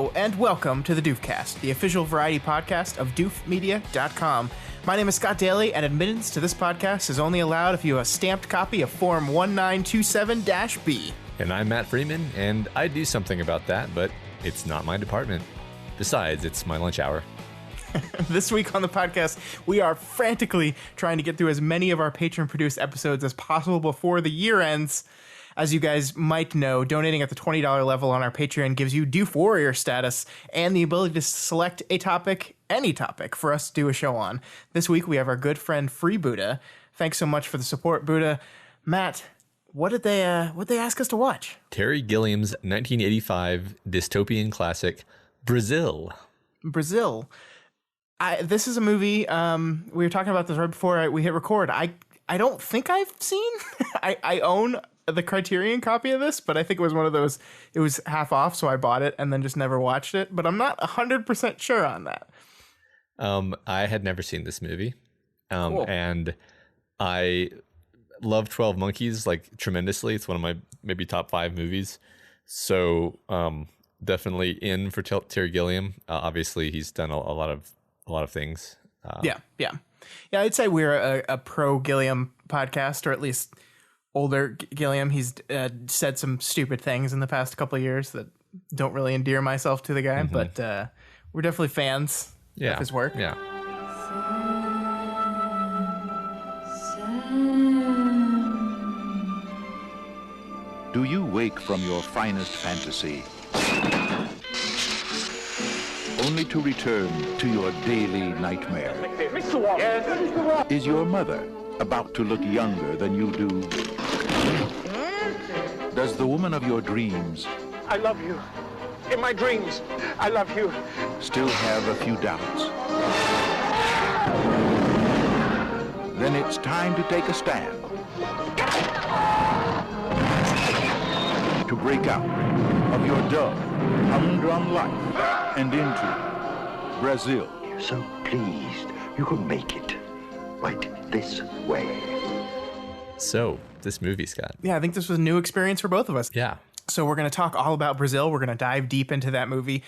Hello, and welcome to the Doofcast, the official variety podcast of doofmedia.com. My name is Scott Daly, and admittance to this podcast is only allowed if you have a stamped copy of Form 1927-B. And I'm Matt Freeman, and I do something about that, but it's not my department. Besides, it's my lunch hour. This week on the podcast, we are frantically trying to get through as many of our patron-produced episodes as possible before the year ends. As you guys might know, donating at the $20 level on our Patreon gives you Doof Warrior status and the ability to select a topic, any topic, for us to do a show on. This week, we have our good friend Free Buddha. Thanks so much for the support, Buddha. Matt, what did they ask us to watch? Terry Gilliam's 1985 dystopian classic, Brazil. Brazil. This is a movie, we were talking about this right before we hit record. I don't think I've seen. I own the Criterion copy of this, but I think it was one of those, it was half off, so I bought it and then just never watched it, but I'm not 100% sure on that. I had never seen this movie, Cool. and I love 12 Monkeys like tremendously. It's one of my maybe top 5 movies, so definitely in for Terry Gilliam. Obviously, he's done a lot of things. Yeah. I'd say we're a pro Gilliam podcast, or at least older Gilliam. He's said some stupid things in the past couple of years that don't really endear myself to the guy, but we're definitely fans of his work. Yeah. Do you wake from your finest fantasy only to return to your daily nightmare? Is your mother about to look younger than you do? Does the woman of your dreams, I love you. In my dreams, I love you. still have a few doubts? Then it's time to take a stand. To break out of your dull, humdrum life and into Brazil. So pleased you could make it right this way. So this movie, Scott. Yeah, I think this was a new experience for both of us. Yeah. So we're going to talk all about Brazil. We're going to dive deep into that movie.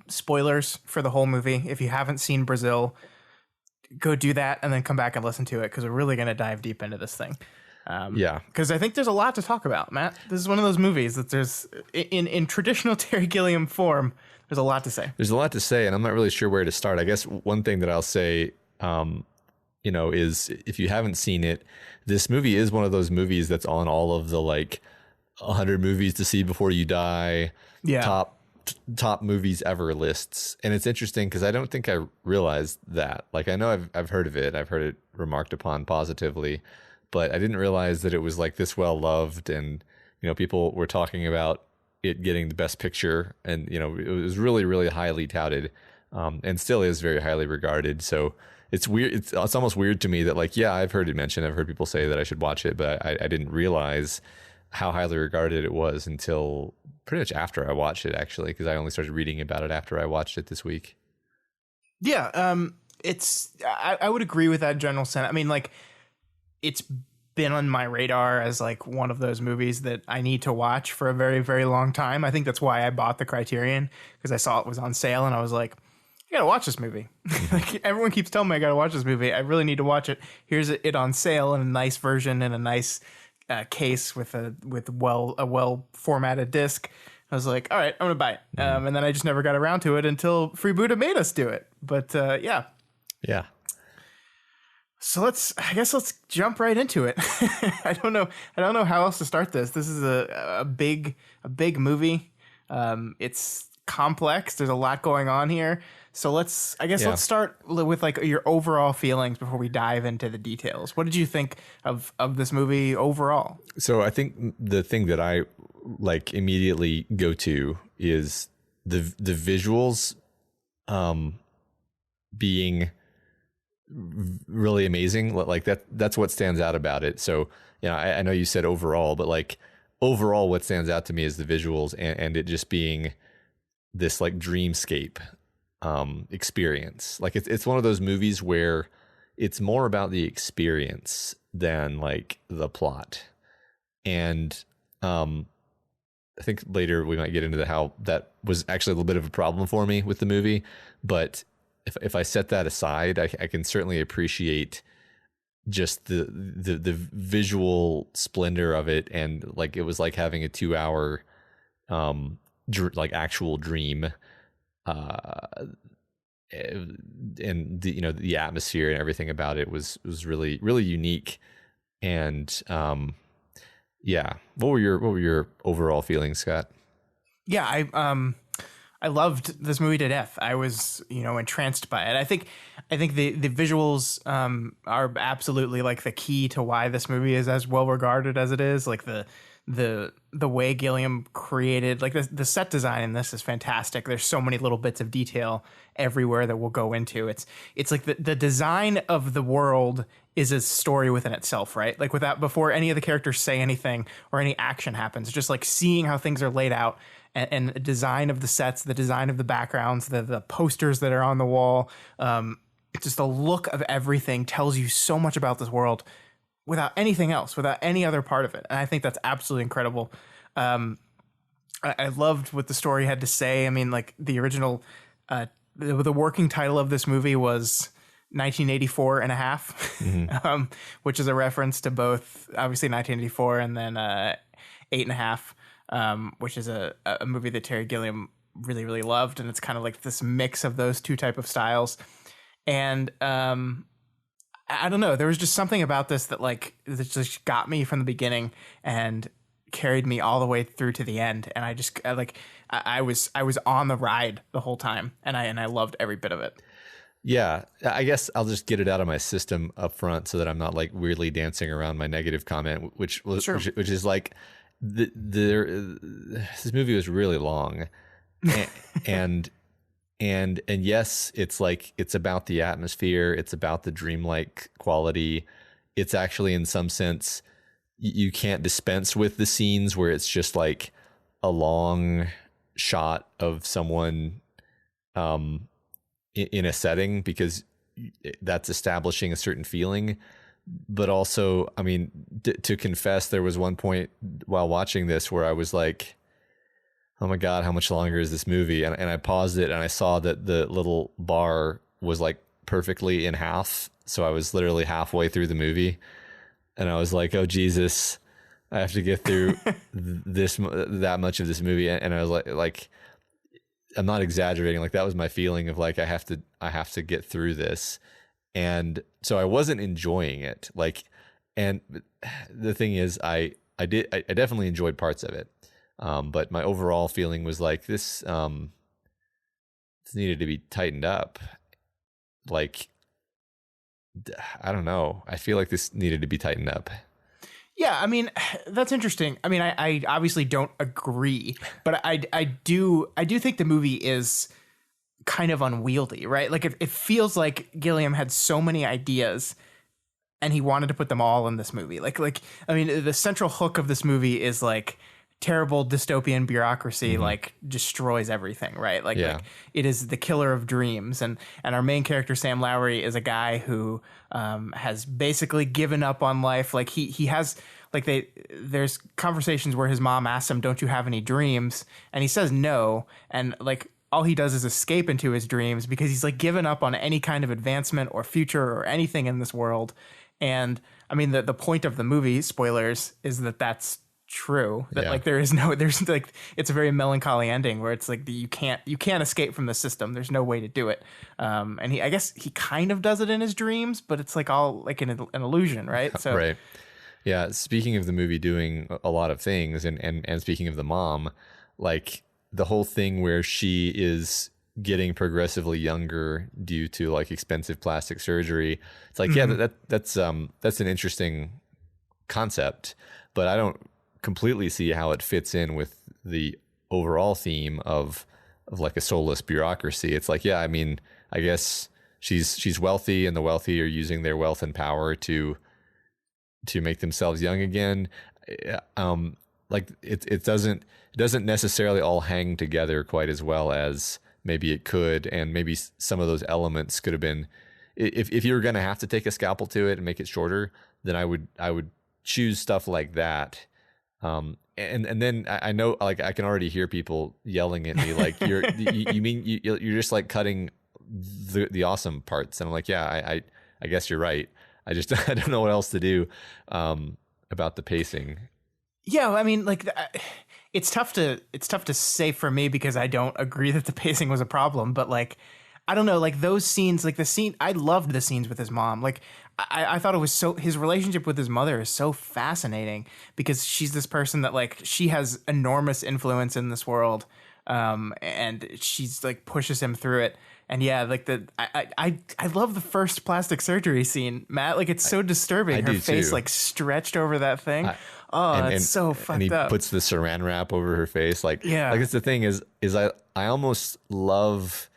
Spoilers for the whole movie. If you haven't seen Brazil, go do that and then come back and listen to it, because we're really going to dive deep into this thing. Because I think there's a lot to talk about, Matt. This is one of those movies that there's, in traditional Terry Gilliam form, there's a lot to say. There's a lot to say, and I'm not really sure where to start. I guess one thing that I'll say, is if you haven't seen it, this movie is one of those movies that's on all of the like 100 movies to see before you die, top movies ever lists. And it's interesting because I don't think I realized that. Like, I know I've heard of it. I've heard it remarked upon positively, but I didn't realize that it was like this well loved, and people were talking about it getting the best picture, and it was really, really highly touted, and still is very highly regarded. So it's weird. It's almost weird to me that I've heard it mentioned. I've heard people say that I should watch it, but I didn't realize how highly regarded it was until pretty much after I watched it, actually, because I only started reading about it after I watched it this week. Yeah, I would agree with that general sense. I mean, it's been on my radar as one of those movies that I need to watch for a very, very long time. I think that's why I bought the Criterion, because I saw it was on sale and I was like, I gotta watch this movie. Everyone keeps telling me I gotta watch this movie. I really need to watch it. Here's it on sale in a nice version and a nice case with a well formatted disc. I was like, all right, I'm gonna buy it. And then I just never got around to it until Free Buddha made us do it. But yeah. So let's jump right into it. I don't know how else to start this. This is a big movie. It's complex. There's a lot going on here. So let's start with your overall feelings before we dive into the details. What did you think of this movie overall? So I think the thing that I immediately go to is the visuals being really amazing. That's what stands out about it. So I know you said overall, but overall what stands out to me is the visuals and it just being this dreamscape experience. It's one of those movies where it's more about the experience than the plot. And I think later we might get into how that was actually a little bit of a problem for me with the movie. But if I set that aside, I can certainly appreciate just the visual splendor of it, and like it was like having a 2-hour like actual dream, and the atmosphere and everything about it was really really unique. And yeah, what were your overall feelings, Scott? Yeah, I loved this movie to death. I was, entranced by it. I think the visuals are absolutely like the key to why this movie is as well regarded as it is. Like the way Gilliam created, like the set design in this is fantastic. There's so many little bits of detail everywhere that we'll go into. It's like the design of the world is a story within itself, right? Like before any of the characters say anything or any action happens, just like seeing how things are laid out, and the design of the sets, the design of the backgrounds, the posters that are on the wall, just the look of everything tells you so much about this world without anything else, without any other part of it. And I think that's absolutely incredible. I loved what the story had to say. I mean, like the original, the working title of this movie was 1984 and a half, which is a reference to both obviously 1984 and then 8.5, which is a movie that Terry Gilliam really, really loved. And it's kind of like this mix of those two type of styles. And I don't know, there was just something about this that just got me from the beginning and carried me all the way through to the end. And I was on the ride the whole time, and I loved every bit of it. Yeah, I guess I'll just get it out of my system up front so that I'm not like weirdly dancing around my negative comment, which is like this movie was really long, and yes, it's like it's about the atmosphere, it's about the dreamlike quality. It's actually in some sense you can't dispense with the scenes where it's just like a long shot of someone in a setting, because that's establishing a certain feeling. But also, I mean, to confess, there was one point while watching this where I was like, oh my God, how much longer is this movie? And I paused it and I saw that the little bar was like perfectly in half. So I was literally halfway through the movie and I was like, oh Jesus, I have to get through that much of this movie. And I was like, I'm not exaggerating. Like that was my feeling of like, I have to get through this. And so I wasn't enjoying it. Like, and the thing is, I definitely enjoyed parts of it. But my overall feeling was like this needed to be tightened up. Like, I don't know. I feel like this needed to be tightened up. Yeah, I mean, that's interesting. I mean, I obviously don't agree, but I do think the movie is kind of unwieldy, right? Like it feels like Gilliam had so many ideas and he wanted to put them all in this movie. Like I mean, the central hook of this movie is like terrible dystopian bureaucracy like destroys everything, right? Like it is the killer of dreams, and our main character Sam Lowry is a guy who has basically given up on life. Like he has there's conversations where his mom asks him, don't you have any dreams? And he says no, and like all he does is escape into his dreams because he's like given up on any kind of advancement or future or anything in this world. And I mean, the point of the movie, spoilers, is that that's true, that like there's like it's a very melancholy ending where it's like you can't escape from the system. There's no way to do it. And I guess he kind of does it in his dreams, but it's like all like an illusion, right? So right. Yeah. Speaking of the movie doing a lot of things, and speaking of the mom, like the whole thing where she is getting progressively younger due to like expensive plastic surgery. It's like, that's an interesting concept, but I don't completely see how it fits in with the overall theme of like a soulless bureaucracy. It's like, yeah, I mean, I guess she's wealthy, and the wealthy are using their wealth and power to make themselves young again. Like it doesn't necessarily all hang together quite as well as maybe it could, and maybe some of those elements could have been, if you were going to have to take a scalpel to it and make it shorter, then I would choose stuff like that And then I know, like, I can already hear people yelling at me, like, you mean you're just like cutting the awesome parts. And I'm like, yeah, I guess you're right. I just, I don't know what else to do about the pacing. Yeah, I mean, like, it's tough to say for me because I don't agree that the pacing was a problem. But like, I don't know, like those scenes, like the scene, I loved the scenes with his mom. Like, I thought it was so, his relationship with his mother is so fascinating because she's this person that like, she has enormous influence in this world. And she's like pushes him through it. And yeah, like I love the first plastic surgery scene, Matt. Like it's so disturbing. Her face like stretched over that thing. It's so fucked up. And he puts the saran wrap over her face. Like, yeah. Like it's the thing is I almost love,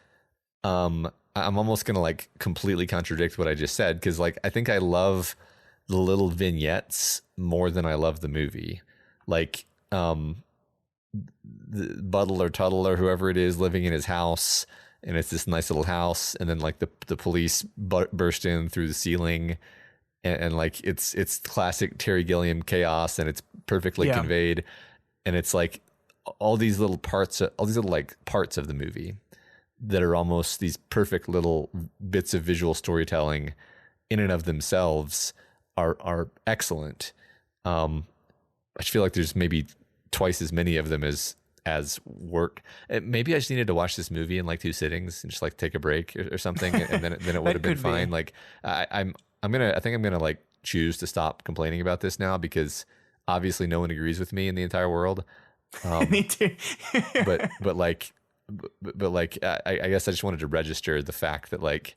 I'm almost going to like completely contradict what I just said. Cause like, I think I love the little vignettes more than I love the movie. Like, the Buttle or Tuttle or whoever it is living in his house, and it's this nice little house, and then like the police burst in through the ceiling, and like it's classic Terry Gilliam chaos, and it's perfectly conveyed, and it's like all these little parts of the movie that are almost these perfect little bits of visual storytelling in and of themselves are excellent. I feel like there's maybe twice as many of them as work. Maybe I just needed to watch this movie in like 2 sittings and just like take a break or something, and then it would have been fine. Like I think I'm gonna like choose to stop complaining about this now because obviously no one agrees with me in the entire world. Me too. but like I guess I just wanted to register the fact that like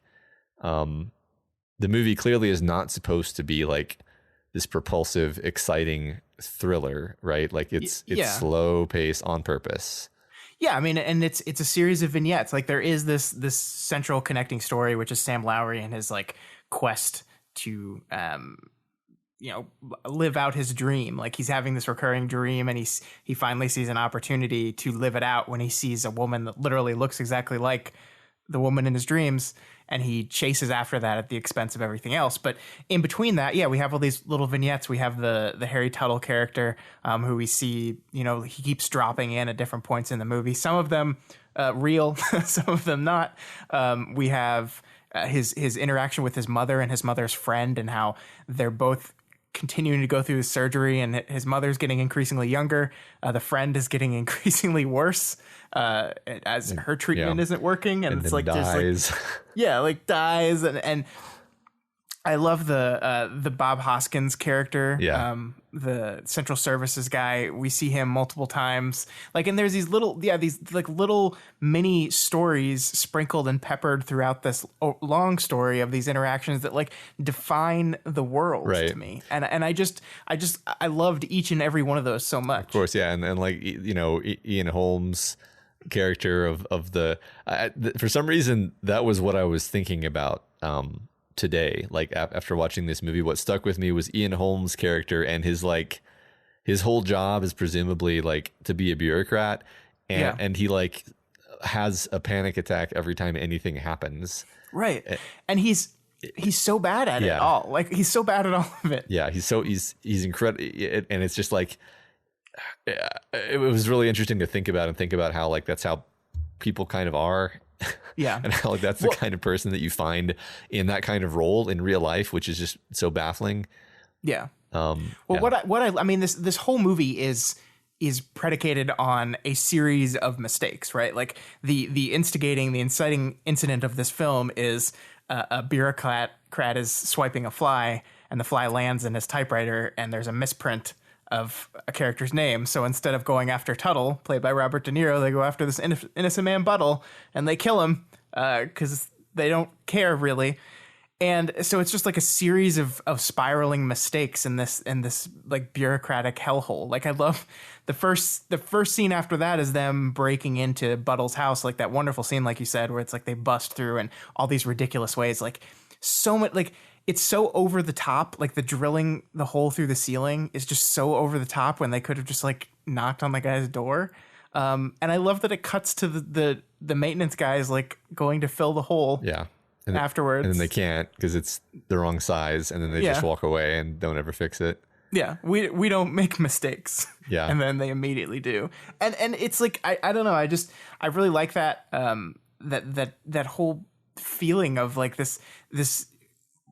the movie clearly is not supposed to be like this propulsive, exciting thriller, right? Like it's slow pace on purpose. Yeah, I mean, and it's a series of vignettes. Like there is this central connecting story, which is Sam Lowry and his like quest to live out his dream. Like he's having this recurring dream, and he finally sees an opportunity to live it out when he sees a woman that literally looks exactly like the woman in his dreams, and he chases after that at the expense of everything else. But in between that, we have all these little vignettes. We have the Harry Tuttle character, who we see, he keeps dropping in at different points in the movie. Some of them real, some of them not. We have his interaction with his mother and his mother's friend, and how they're both continuing to go through his surgery, and his mother's getting increasingly younger. The friend is getting increasingly worse as her treatment isn't working, and it's like dies. Dies, and I love the Bob Hoskins character, the Central Services guy. We see him multiple times, like, and there's these little mini stories sprinkled and peppered throughout this long story of these interactions that like define the world to me, and I loved each and every one of those so much. Of course, yeah, and like Ian Holmes' character of for some reason that was what I was thinking about today. Like after watching this movie, what stuck with me was Ian Holmes' character, and his whole job is presumably like to be a bureaucrat, and he like has a panic attack every time anything happens. Right. And he's so bad at it all. Like he's so bad at all of it. Yeah, he's incredible, and it's just like it was really interesting to think about how like that's how people kind of are. Yeah. And how like that's the kind of person that you find in that kind of role in real life, which is just so baffling. Yeah. I mean, this whole movie is predicated on a series of mistakes, right? Like the inciting incident of this film is a bureaucrat is swiping a fly, and the fly lands in his typewriter, and there's a misprint of a character's name. So instead of going after Tuttle, played by Robert De Niro, they go after this innocent man Buttle, and they kill him because they don't care really. And so it's just like a series of spiraling mistakes in this like bureaucratic hellhole. Like I love the first scene after that is them breaking into Buttle's house, like that wonderful scene, like you said, where it's like they bust through in all these ridiculous ways, like so much, like it's so over the top. Like the drilling the hole through the ceiling is just so over the top when they could have just like knocked on the guy's door. And I love that it cuts to the maintenance guys like going to fill the hole. Yeah. Afterwards. And then they can't because it's the wrong size, and then they just walk away and don't ever fix it. Yeah, we don't make mistakes. Yeah. And then they immediately do. And it's like I don't know, I really like that that whole feeling of like this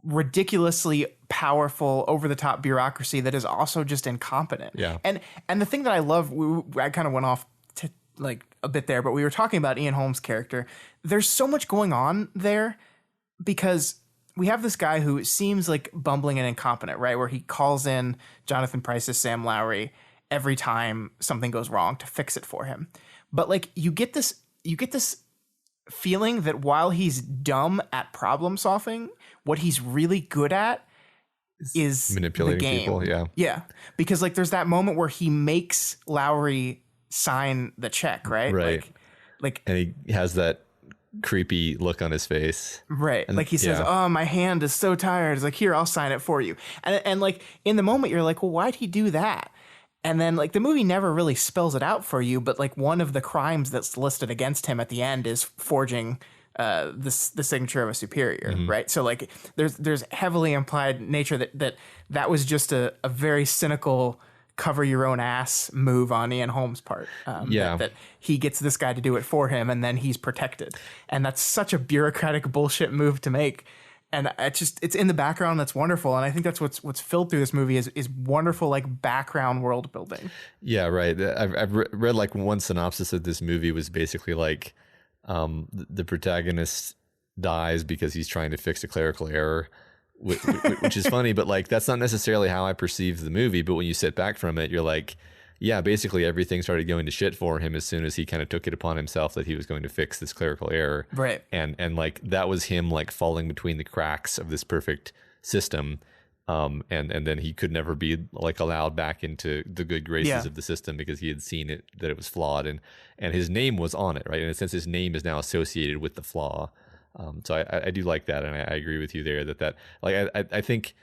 ridiculously powerful over the top bureaucracy that is also just incompetent. Yeah. And the thing that I love, I kind of went off to like a bit there, but we were talking about Ian Holmes' character. There's so much going on there because we have this guy who seems like bumbling and incompetent, right? Where he calls in Jonathan Pryce's Sam Lowry every time something goes wrong to fix it for him. But like you get this feeling that while he's dumb at problem solving, what he's really good at is manipulating the game. people. Yeah. Yeah. Because like there's that moment where he makes Lowry sign the check, right? Right. Like And he has that creepy look on his face. right. Like he says, yeah. "Oh, my hand is so tired." It's like, "Here, I'll sign it for you." And like in the moment you're like, "Well, why'd he do that?" And then like the movie never really spells it out for you, but like one of the crimes that's listed against him at the end is forging the signature of a superior, right? So like there's heavily implied nature that was just a very cynical cover your own ass move on Ian Holmes' part. That he gets this guy to do it for him and then he's protected. And that's such a bureaucratic bullshit move to make. And it's in the background. That's wonderful. And I think that's what's filled through this movie is wonderful, like background world building. Yeah, right. I've read like one synopsis of this movie was basically like the protagonist dies because he's trying to fix a clerical error, which is funny, but like that's not necessarily how I perceive the movie. But when you sit back from it, you're like, yeah, basically everything started going to shit for him as soon as he kind of took it upon himself that he was going to fix this clerical error. Right. And like that was him like falling between the cracks of this perfect system. And then he could never be like allowed back into the good graces of the system because he had seen it, that it was flawed, and his name was on it, right? In a sense, his name is now associated with the flaw. So I do like that. And I agree with you there that like, I think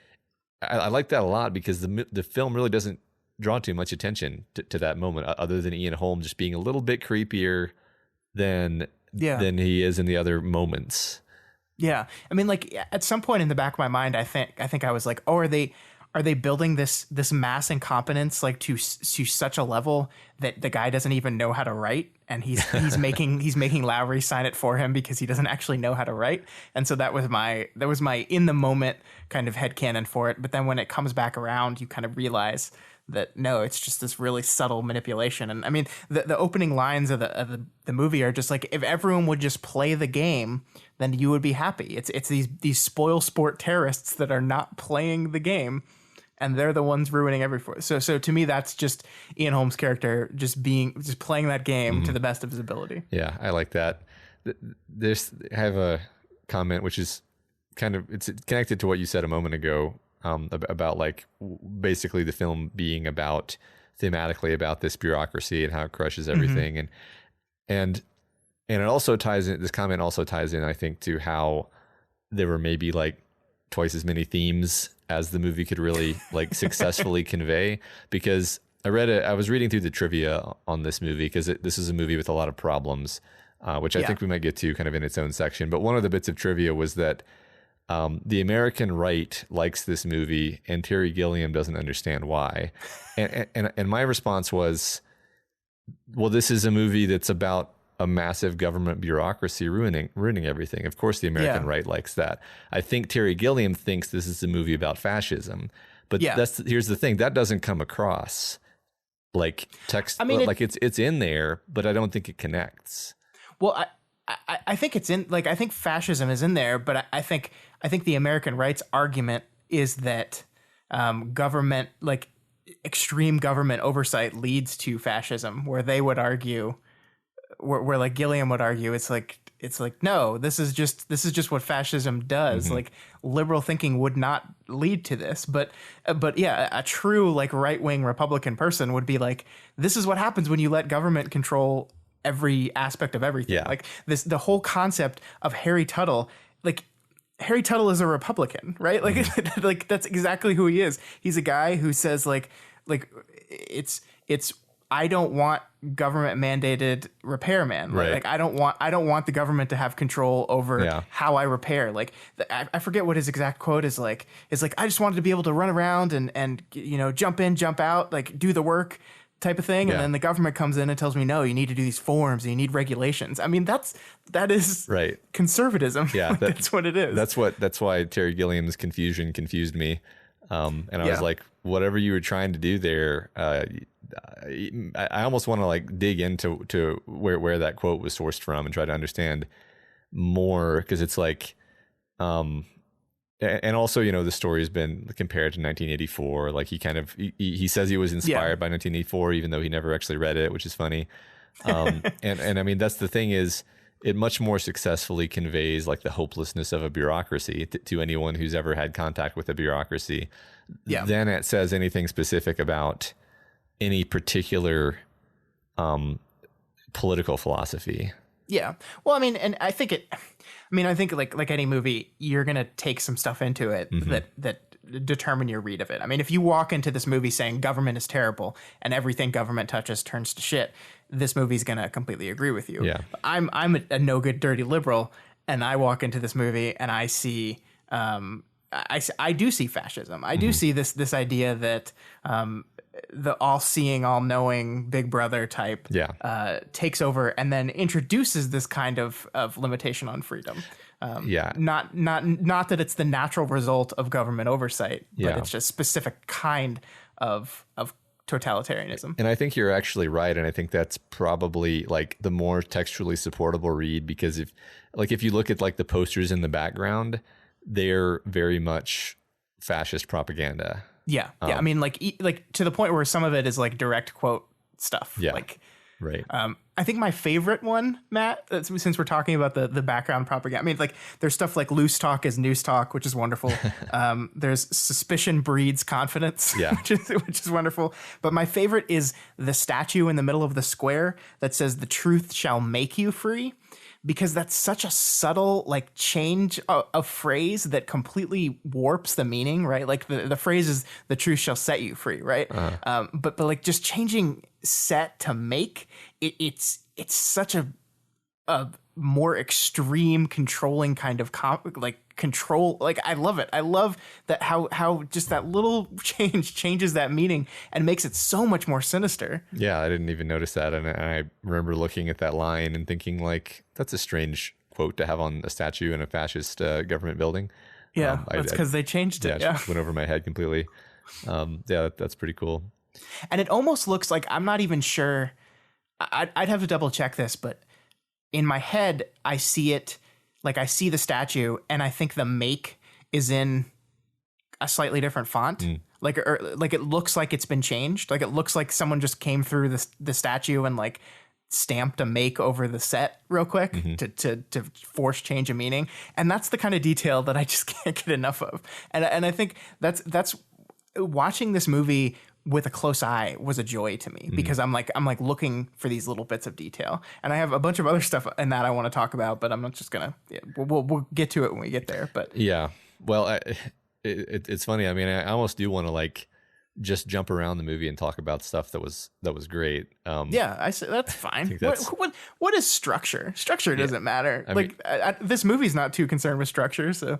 I like that a lot because the film really doesn't draw too much attention to that moment other than Ian Holmes just being a little bit creepier than he is in the other moments. Yeah. I mean, like at some point in the back of my mind, I think I was like, oh, are they building this mass incompetence like to such a level that the guy doesn't even know how to write, and he's making Lowry sign it for him because he doesn't actually know how to write. And so that was my in the moment kind of headcanon for it. But then when it comes back around, you kind of realize that no, it's just this really subtle manipulation. And I mean, the opening lines of the movie are just like, if everyone would just play the game, then you would be happy. It's these spoil sport terrorists that are not playing the game, and they're the ones ruining everything. So to me, that's just Ian Holmes' character just playing that game to the best of his ability. Yeah, I like that. I have a comment which is it's connected to what you said a moment ago. About like basically the film being thematically about this bureaucracy and how it crushes everything. And it also ties in, this comment also ties in, I think, to how there were maybe like twice as many themes as the movie could really like successfully convey, because I was reading through the trivia on this movie because this is a movie with a lot of problems, which I think we might get to kind of in its own section. But one of the bits of trivia was that the American right likes this movie and Terry Gilliam doesn't understand why. And my response was, well, this is a movie that's about a massive government bureaucracy ruining everything. Of course, the American right likes that. I think Terry Gilliam thinks this is a movie about fascism. But here's the thing, that doesn't come across like text. I mean, like it's in there, but I don't think it connects. Well, I think it's in, like, I think fascism is in there, but I think the American rights argument is that government, like extreme government oversight, leads to fascism, where they would argue, where like Gilliam would argue, it's like no, this is just what fascism does. Like liberal thinking would not lead to this, but yeah, a true like right wing Republican person would be like, this is what happens when you let government control every aspect of everything. Yeah. Like the whole concept of Harry Tuttle, like Harry Tuttle is a Republican, right? Like like that's exactly who he is. He's a guy who says like it's I don't want government mandated repairman. Right. Like I don't want the government to have control over how I repair. Like I forget what his exact quote is like. It's like, I just wanted to be able to run around and jump in, jump out, like do the work type of thing. And then the government comes in and tells me, no, you need to do these forms and you need regulations. I mean, that is right. conservatism. Yeah. Like, that's what it is. That's why Terry Gilliam's confusion confused me. And I was like, whatever you were trying to do there, I almost want to like dig into where that quote was sourced from and try to understand more, because it's like, and also, the story has been compared to 1984. Like he says he was inspired by 1984, even though he never actually read it, which is funny. And I mean, that's the thing is, it much more successfully conveys like the hopelessness of a bureaucracy to anyone who's ever had contact with a bureaucracy than it says anything specific about any particular political philosophy. Yeah. Well, I mean, and I think like any movie, you're going to take some stuff into it that determine your read of it. I mean, if you walk into this movie saying government is terrible and everything government touches turns to shit, this movie's going to completely agree with you. Yeah. I'm a no good, dirty liberal, and I walk into this movie and I see, I do see fascism. I do see this idea that, the all-seeing, all-knowing Big Brother type takes over and then introduces this kind of limitation on freedom. Not that it's the natural result of government oversight, but it's just specific kind of totalitarianism. And I think you're actually right, and I think that's probably like the more textually supportable read, because if you look at like the posters in the background, they're very much fascist propaganda. Yeah. I mean, like to the point where some of it is like direct quote stuff. Yeah. Like, right. I think my favorite one, Matt, since we're talking about the background propaganda, I mean, like there's stuff like loose talk is news talk, which is wonderful. There's suspicion breeds confidence, which is wonderful. But my favorite is the statue in the middle of the square that says the truth shall make you free. Because that's such a subtle like change of phrase that completely warps the meaning, right? Like the phrase is the truth shall set you free, right? But like just changing set to make it's such a more extreme controlling kind of control. Like I love it. I love that how just that little change changes that meaning and makes it so much more sinister. Yeah, I didn't even notice that, and I remember looking at that line and thinking like, that's a strange quote to have on a statue in a fascist government building. Yeah, that's because they changed it. Yeah, it went over my head completely. That's pretty cool. And it almost looks like, I'm not even sure. I'd have to double check this, but in my head, I see it. Like I see the statue and I think the make is in a slightly different font. Like it looks like it's been changed. Like it looks like someone just came through the statue and like stamped a make over the set real quick to force change a meaning. And that's the kind of detail that I just can't get enough of. And I think that's watching this movie with a close eye was a joy to me, because I'm like looking for these little bits of detail, and I have a bunch of other stuff in that I want to talk about, but I'm not just gonna. We'll get to it when we get there. But well, it's funny. I mean, I almost do want to like just jump around the movie and talk about stuff that was great. I say that's fine. What is structure? Structure doesn't matter. This movie's not too concerned with structure, so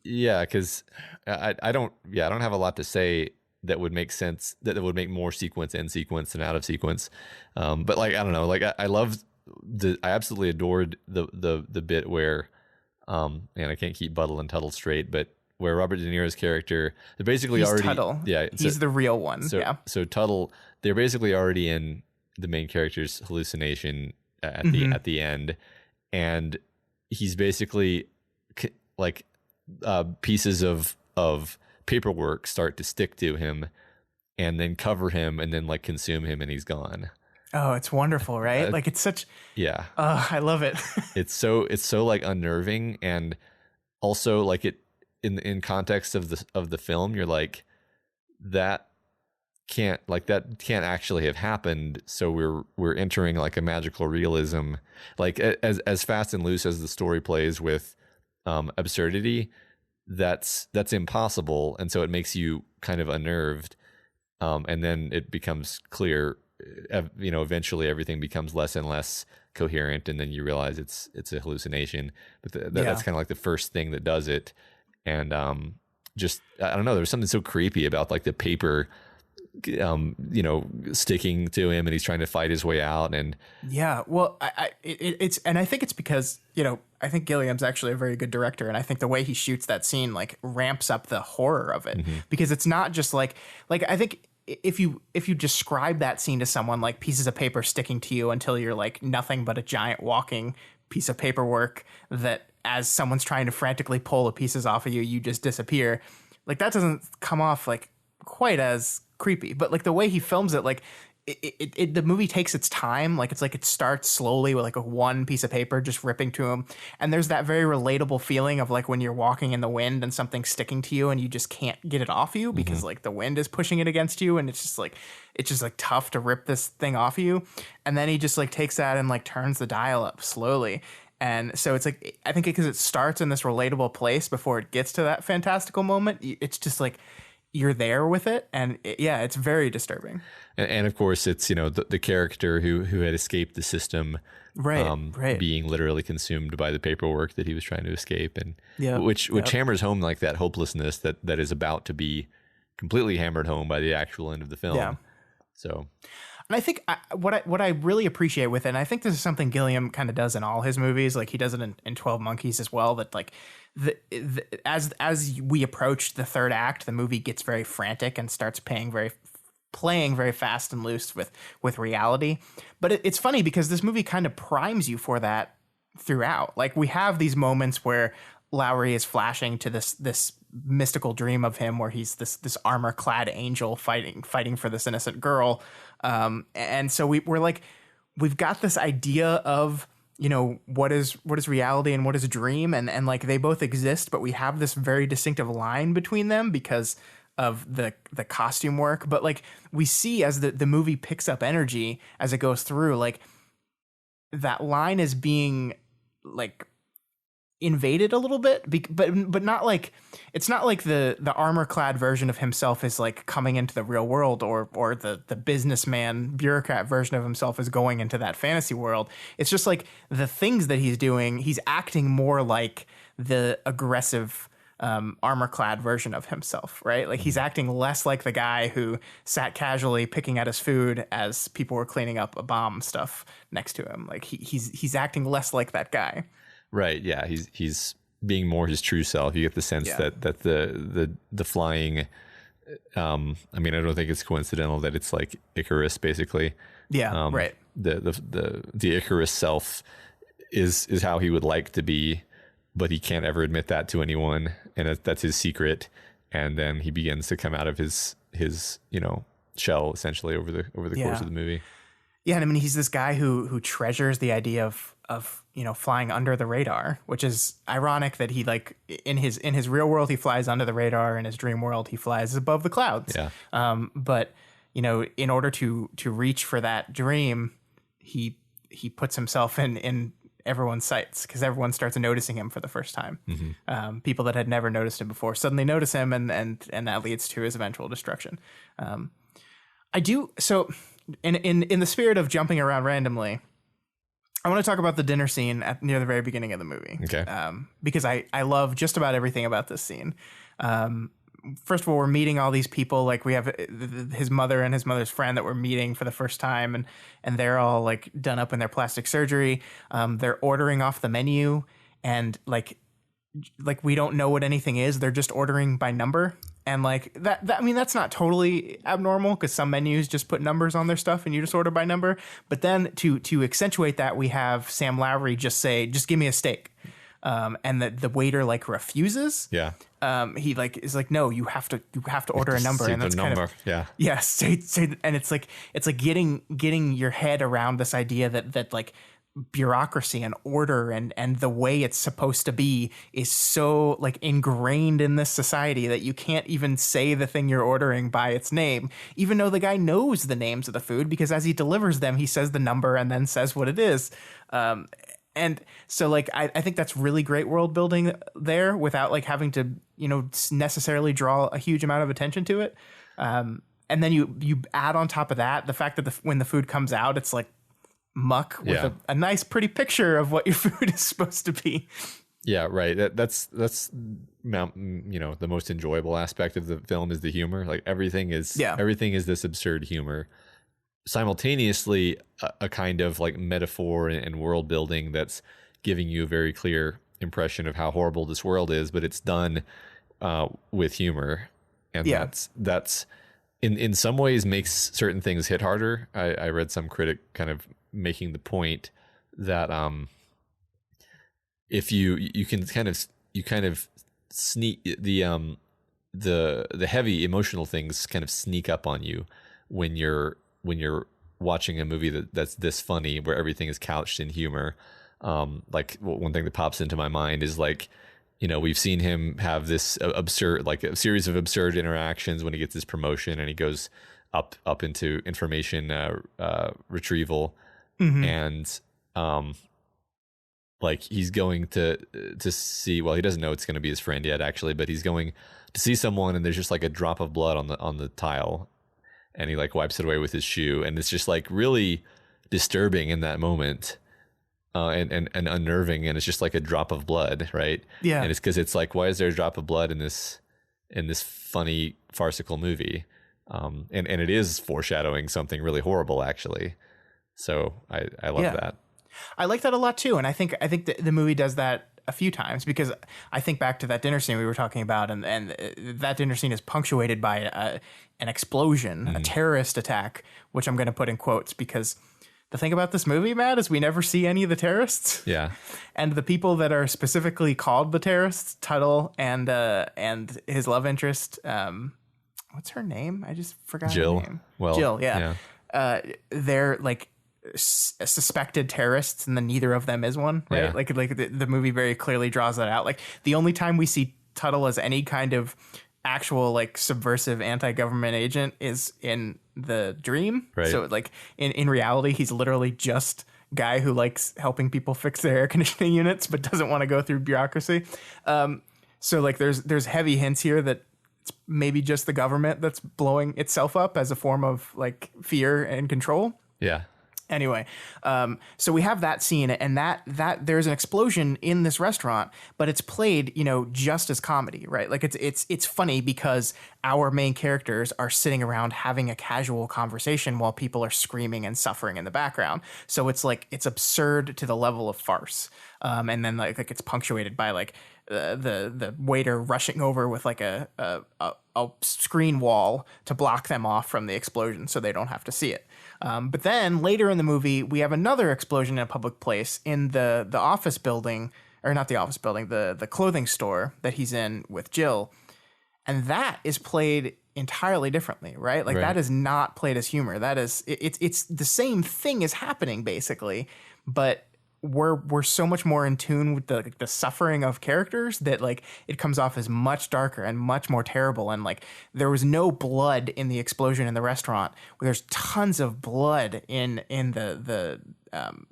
because I don't have a lot to say that would make sense, that would make more sequence in sequence than out of sequence. But like, I don't know, like I absolutely adored the bit where, and I can't keep Buttle and Tuttle straight, but where Robert De Niro's character, they're basically he's already, Tuttle. He's the real one. So Tuttle, they're basically already in the main character's hallucination at the end. And he's basically like, pieces of paperwork start to stick to him and then cover him and then like consume him, and he's gone. Oh, it's wonderful, right? Like it's such, I love it. it's so like unnerving, and also like it in context of the film, you're like, that can't actually have happened. So we're entering like a magical realism, like as fast and loose as the story plays with absurdity. That's impossible, and so it makes you kind of unnerved, and then it becomes clear eventually everything becomes less and less coherent, and then you realize it's a hallucination. But that's kind of like the first thing that does it. And just, I don't know, there's something so creepy about like the paper sticking to him, and he's trying to fight his way out. And well, and I think it's because, I think Gilliam's actually a very good director, and I think the way he shoots that scene like ramps up the horror of it, because it's not just like I think if you describe that scene to someone, like pieces of paper sticking to you until you're like nothing but a giant walking piece of paperwork that as someone's trying to frantically pull the pieces off of you, you just disappear. Like that doesn't come off like quite as creepy, but like the way he films it, like the movie takes its time. Like it's like it starts slowly with like a one piece of paper just ripping to him, and there's that very relatable feeling of like when you're walking in the wind and something's sticking to you and you just can't get it off you because like the wind is pushing it against you, and it's just like tough to rip this thing off you. And then he just like takes that and like turns the dial up slowly. And so it's like, I think because it starts in this relatable place before it gets to that fantastical moment, it's just like you're there with it. And it's very disturbing. And of course, it's, the character who had escaped the system, right. being literally consumed by the paperwork that he was trying to escape. And which hammers home like that hopelessness that is about to be completely hammered home by the actual end of the film. Yeah. So. And I think what I really appreciate with it, and I think this is something Gilliam kind of does in all his movies, like he does it in 12 Monkeys as well, that like as we approach the third act, the movie gets very frantic and starts playing very fast and loose with reality. But it's funny because this movie kind of primes you for that throughout. Like we have these moments where Lowry is flashing to this mystical dream of him where he's this armor clad angel fighting for this innocent girl. And so we're like, we've got this idea of, what is reality and what is a dream. And like they both exist, but we have this very distinctive line between them because of the costume work. But like we see as the movie picks up energy as it goes through, like that line is being like invaded a little bit, but not like, it's not like the armor clad version of himself is like coming into the real world, or the businessman bureaucrat version of himself is going into that fantasy world. It's just like the things that he's doing, he's acting more like the aggressive armor clad version of himself, right? Like he's acting less like the guy who sat casually picking at his food as people were cleaning up a bomb stuff next to him. Like he's acting less like that guy. Right. Yeah. He's being more his true self. You get the sense that the flying, I mean, I don't think it's coincidental that it's like Icarus basically. Yeah. Right. The Icarus self is how he would like to be, but he can't ever admit that to anyone. And that's his secret. And then he begins to come out of his shell essentially over the course of the movie. Yeah. And I mean, he's this guy who treasures the idea of flying under the radar, which is ironic that he like in his real world, he flies under the radar. In his dream world, he flies above the clouds. Yeah. But in order to reach for that dream, he puts himself in everyone's sights because everyone starts noticing him for the first time. Mm-hmm. People that had never noticed him before suddenly notice him, and that leads to his eventual destruction. So in the spirit of jumping around randomly, I want to talk about the dinner scene near the very beginning of the movie. Okay. Because I love just about everything about this scene. First of all, we're meeting all these people. Like we have his mother and his mother's friend that we're meeting for the first time, and they're all like done up in their plastic surgery. They're ordering off the menu, and like we don't know what anything is. They're just ordering by number. And like that, I mean, that's not totally abnormal because some menus just put numbers on their stuff and you just order by number. But then to accentuate that, we have Sam Lowry just give me a steak. And the waiter like refuses. Yeah. He like is like, no, you have to order a number. And that's kind of, yeah. Say, and it's like getting your head around this idea that like bureaucracy and order and the way it's supposed to be is so like ingrained in this society that you can't even say the thing you're ordering by its name, even though the guy knows the names of the food, because as he delivers them, he says the number and then says what it is. And so like, I think that's really great world building there without like having to, necessarily draw a huge amount of attention to it. And then you add on top of that the fact that when the food comes out, it's like muck with a nice, pretty picture of what your food is supposed to be. Yeah, right. That's the most enjoyable aspect of the film is the humor. Like everything is this absurd humor. Simultaneously, a kind of like metaphor and world building that's giving you a very clear impression of how horrible this world is, but it's done with humor, and that's in some ways makes certain things hit harder. I read some critic kind of making the point that if you kind of sneak the heavy emotional things kind of sneak up on you when you're watching a movie that's this funny, where everything is couched in humor. Like one thing that pops into my mind is like, we've seen him have this absurd, like a series of absurd interactions when he gets his promotion and he goes up into information retrieval, and like he's going to see, well, he doesn't know it's going to be his friend yet actually, but he's going to see someone and there's just like a drop of blood on the tile, and he like wipes it away with his shoe, and it's just like really disturbing in that moment. And unnerving, and it's just like a drop of blood, right? Yeah. And it's because it's like, why is there a drop of blood in this funny farcical movie? And it is foreshadowing something really horrible, actually. So I love that. I like that a lot too, and I think the movie does that a few times, because I think back to that dinner scene we were talking about, and that dinner scene is punctuated by an explosion, a terrorist attack, which I'm going to put in quotes because. The thing about this movie, Matt, is we never see any of the terrorists. Yeah. And the people that are specifically called the terrorists, Tuttle and his love interest, what's her name? I just forgot her name. Well, Jill, yeah. They're like suspected terrorists, and then neither of them is one, right? Yeah. Like the movie very clearly draws that out. Like the only time we see Tuttle as any kind of actual like subversive anti-government agent is in the dream, right? So like in reality he's literally just guy who likes helping people fix their air conditioning units but doesn't want to go through bureaucracy. So like there's heavy hints here that it's maybe just the government that's blowing itself up as a form of like fear and control. Yeah. Anyway, so we have that scene, and that there's an explosion in this restaurant, but it's played, just as comedy, right? Like it's funny because our main characters are sitting around having a casual conversation while people are screaming and suffering in the background. So it's like it's absurd to the level of farce, and then like it's punctuated by like the waiter rushing over with like a screen wall to block them off from the explosion so they don't have to see it. But then later in the movie, we have another explosion in a public place in the office building, or not the office building, the clothing store that he's in with Jill. And that is played entirely differently, right? Like that is not played as humor. That is, it's the same thing is happening basically, but we're so much more in tune with the suffering of characters that like it comes off as much darker and much more terrible. And like there was no blood in the explosion in the restaurant. There's tons of blood in the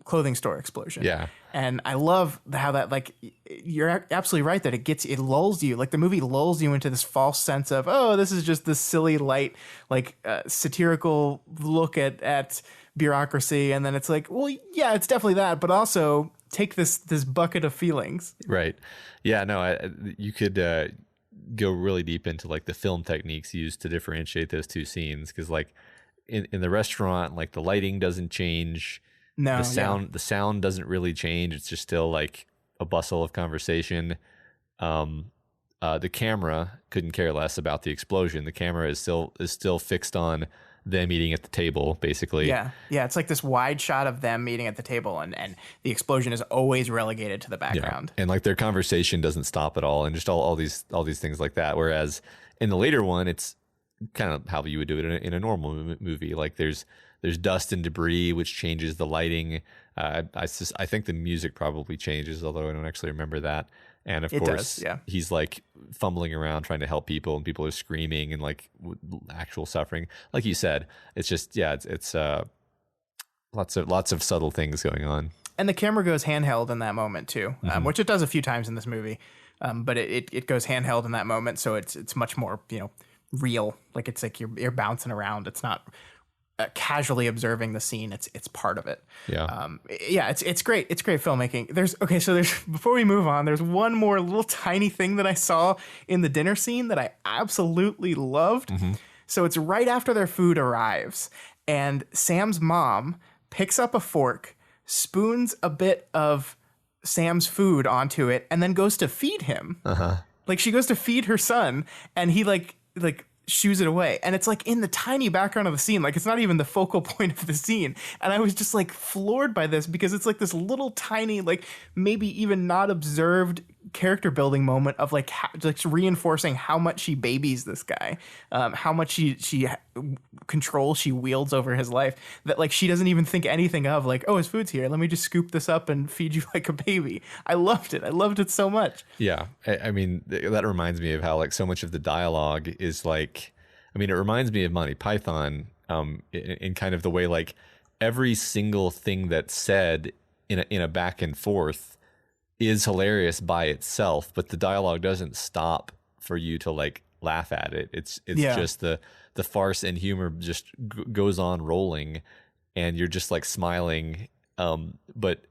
clothing store explosion. Yeah. And I love how that, like, you're absolutely right that it lulls you, like the movie lulls you into this false sense of, oh, this is just this silly, light, like satirical look at bureaucracy. And then it's like, well, yeah, it's definitely that, but also take this bucket of feelings. Right. Yeah, no, you could go really deep into like the film techniques used to differentiate those two scenes. Cause like in the restaurant, like the lighting doesn't change. No, the sound doesn't really change. It's just still like a bustle of conversation. The camera couldn't care less about the explosion. The camera is still fixed on them eating at the table, basically. Yeah. It's like this wide shot of them eating at the table, and the explosion is always relegated to the background. Yeah. And like their conversation doesn't stop at all, and just all these things like that. Whereas in the later one, it's kind of how you would do it in a normal movie. Like there's dust and debris, which changes the lighting. I think the music probably changes, although I don't actually remember that. And of course, he's like fumbling around trying to help people, and people are screaming and like actual suffering. Like you said, it's just it's lots of subtle things going on. And the camera goes handheld in that moment too, which it does a few times in this movie. But it goes handheld in that moment, so it's much more real. Like it's like you're bouncing around. It's not casually observing the scene. It's part of it. Yeah. It's great. It's great filmmaking. There's before we move on, there's one more little tiny thing that I saw in the dinner scene that I absolutely loved. So it's right after their food arrives, and Sam's mom picks up a fork, spoons a bit of Sam's food onto it, and then goes to feed him. Like she goes to feed her son, and he like shoos it away, and it's like in the tiny background of the scene, like it's not even the focal point of the scene. And I was just like floored by this, because it's like this little tiny, like maybe even not observed character building moment of like reinforcing how much she babies this guy, how much she control she wields over his life, that like she doesn't even think anything of like, oh, his food's here, let me just scoop this up and feed you like a baby. I loved it so much. Yeah. I mean, that reminds me of how like so much of the dialogue is like, I mean, it reminds me of Monty Python in kind of the way like every single thing that's said in a back and forth is hilarious by itself, but the dialogue doesn't stop for you to like laugh at it. It's just the farce and humor just goes on rolling, and you're just like smiling. But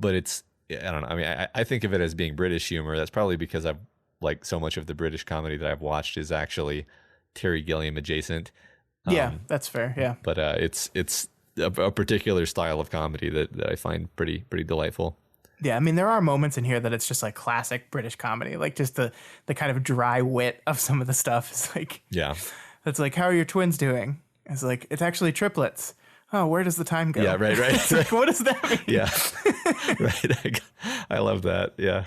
it's, I don't know. I mean, I think of it as being British humor. That's probably because I've like so much of the British comedy that I've watched is actually Terry Gilliam adjacent. Yeah, that's fair. Yeah. But it's a particular style of comedy that I find pretty delightful. Yeah, I mean, there are moments in here that it's just like classic British comedy, like just the kind of dry wit of some of the stuff is like, yeah, it's like, how are your twins doing? It's like, it's actually triplets. Oh, where does the time go? Yeah, right. It's like, what does that mean? Yeah, right. I love that. Yeah,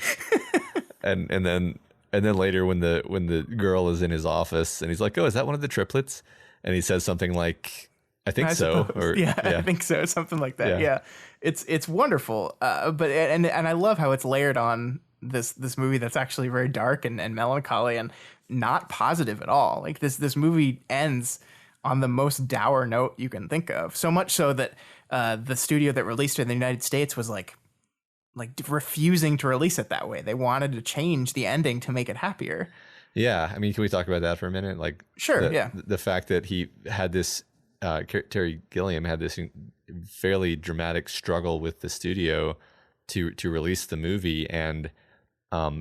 and then later when the girl is in his office and he's like, oh, is that one of the triplets? And he says something like, I think so. Or, yeah, I think so. Something like that. Yeah. It's wonderful. But I love how it's layered on this movie that's actually very dark and melancholy and not positive at all. Like this movie ends on the most dour note you can think of. So much so that the studio that released it in the United States was like refusing to release it that way. They wanted to change the ending to make it happier. Yeah. I mean, can we talk about that for a minute? Like, sure. The fact that he had this, Terry Gilliam had this fairly dramatic struggle with the studio to release the movie, and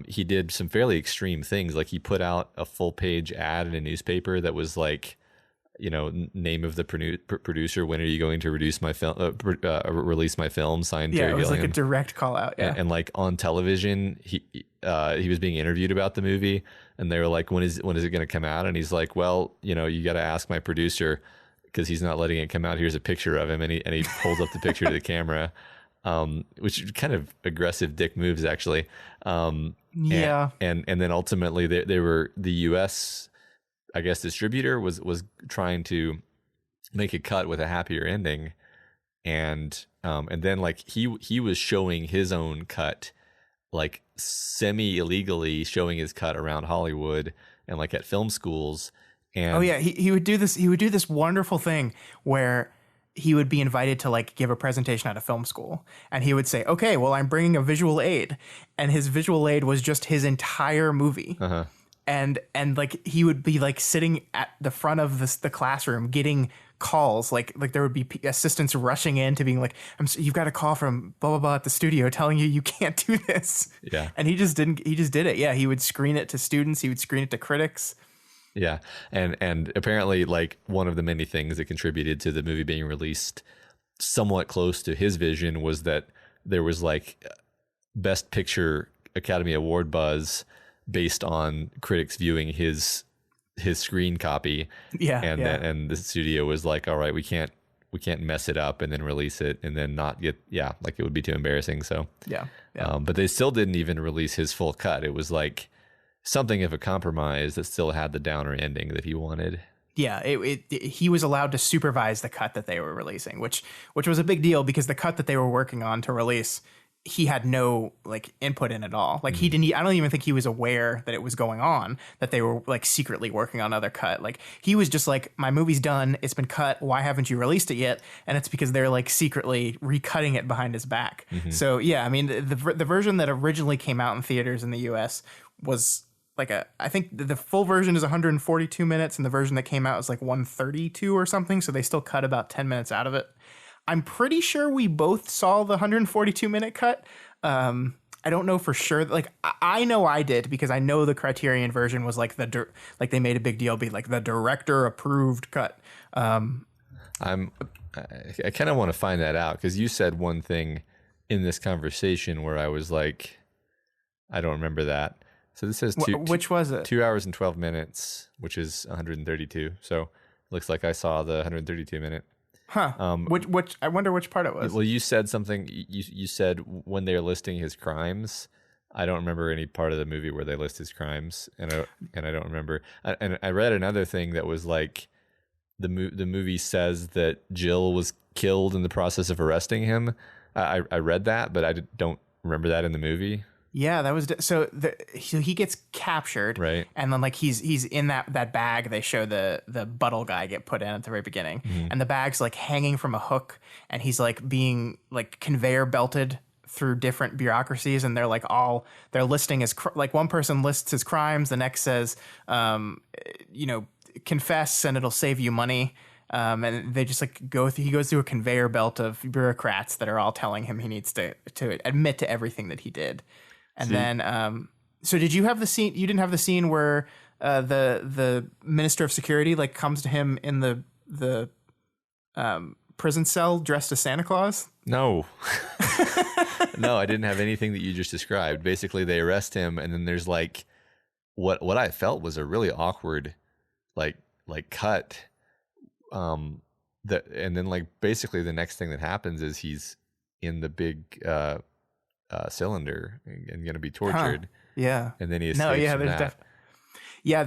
he did some fairly extreme things. Like he put out a full page ad in a newspaper that was like, you know, name of the producer, when are you going to release my film? Release my film, signed Terry Gilliam. Yeah, it was like a direct call out. Yeah, and like on television, he was being interviewed about the movie, and they were like, when is it going to come out? And he's like, well, you know, you got to ask my producer, because he's not letting it come out. Here's a picture of him, and he holds up the picture to the camera, which kind of aggressive dick moves actually. Yeah, and then ultimately they were, the U.S. I guess distributor was trying to make a cut with a happier ending, and then like he was showing his own cut, like semi illegally showing his cut around Hollywood and like at film schools. And he would do this. He would do this wonderful thing where he would be invited to like give a presentation at a film school, and he would say, "Okay, well, I'm bringing a visual aid," and his visual aid was just his entire movie. And like he would be like sitting at the front of the classroom getting calls, like there would be assistants rushing in to being like, you've got a call from blah blah blah at the studio telling you can't do this. Yeah, and he just did it. Yeah, he would screen it to students. He would screen it to critics. Yeah. And apparently like one of the many things that contributed to the movie being released somewhat close to his vision was that there was like Best Picture Academy Award buzz based on critics viewing his screen copy. Yeah. And the studio was like, all right, we can't mess it up and then release it and then not get, like it would be too embarrassing. So yeah. But they still didn't even release his full cut. It was like something of a compromise that still had the downer ending that he wanted. Yeah, he was allowed to supervise the cut that they were releasing, which was a big deal, because the cut that they were working on to release, he had no like input in at all. Like I don't even think he was aware that it was going on, that they were like secretly working on another cut. Like he was just like, my movie's done, it's been cut, why haven't you released it yet? And it's because they're like secretly recutting it behind his back. So yeah, I mean the version that originally came out in theaters in the US was like I think the full version is 142 minutes, and the version that came out is like 132 or something. So they still cut about 10 minutes out of it. I'm pretty sure we both saw the 142 minute cut. I don't know for sure. Like I know I did, because I know the Criterion version was like like they made a big deal, be like the director approved cut. I kind of want to find that out, because you said one thing in this conversation where I was like, I don't remember that. So this says which was it? 2 hours and 12 minutes, which is 132. So it looks like I saw the 132 minute. Huh. Which I wonder which part it was. Well, you said something. You said when they're listing his crimes. I don't remember any part of the movie where they list his crimes, and I don't remember. And I read another thing that was like, the movie says that Jill was killed in the process of arresting him. I read that, but I don't remember that in the movie. Yeah, that was so he gets captured, right? And then like he's in that bag. They show the Buttle guy get put in at the very beginning, and the bag's like hanging from a hook, and he's like being like conveyor belted through different bureaucracies, and they're like they're listing his like one person lists his crimes, the next says, confess and it'll save you money. And they just like he goes through a conveyor belt of bureaucrats that are all telling him he needs to admit to everything that he did. And then, so did you have the scene? You didn't have the scene where the Minister of Security like comes to him in the prison cell dressed as Santa Claus? No, no, I didn't have anything that you just described. Basically, they arrest him, and then there's like what I felt was a really awkward like cut. And then like basically the next thing that happens is he's in the big cylinder and going to be tortured. Huh. Yeah. And then he escapes from that.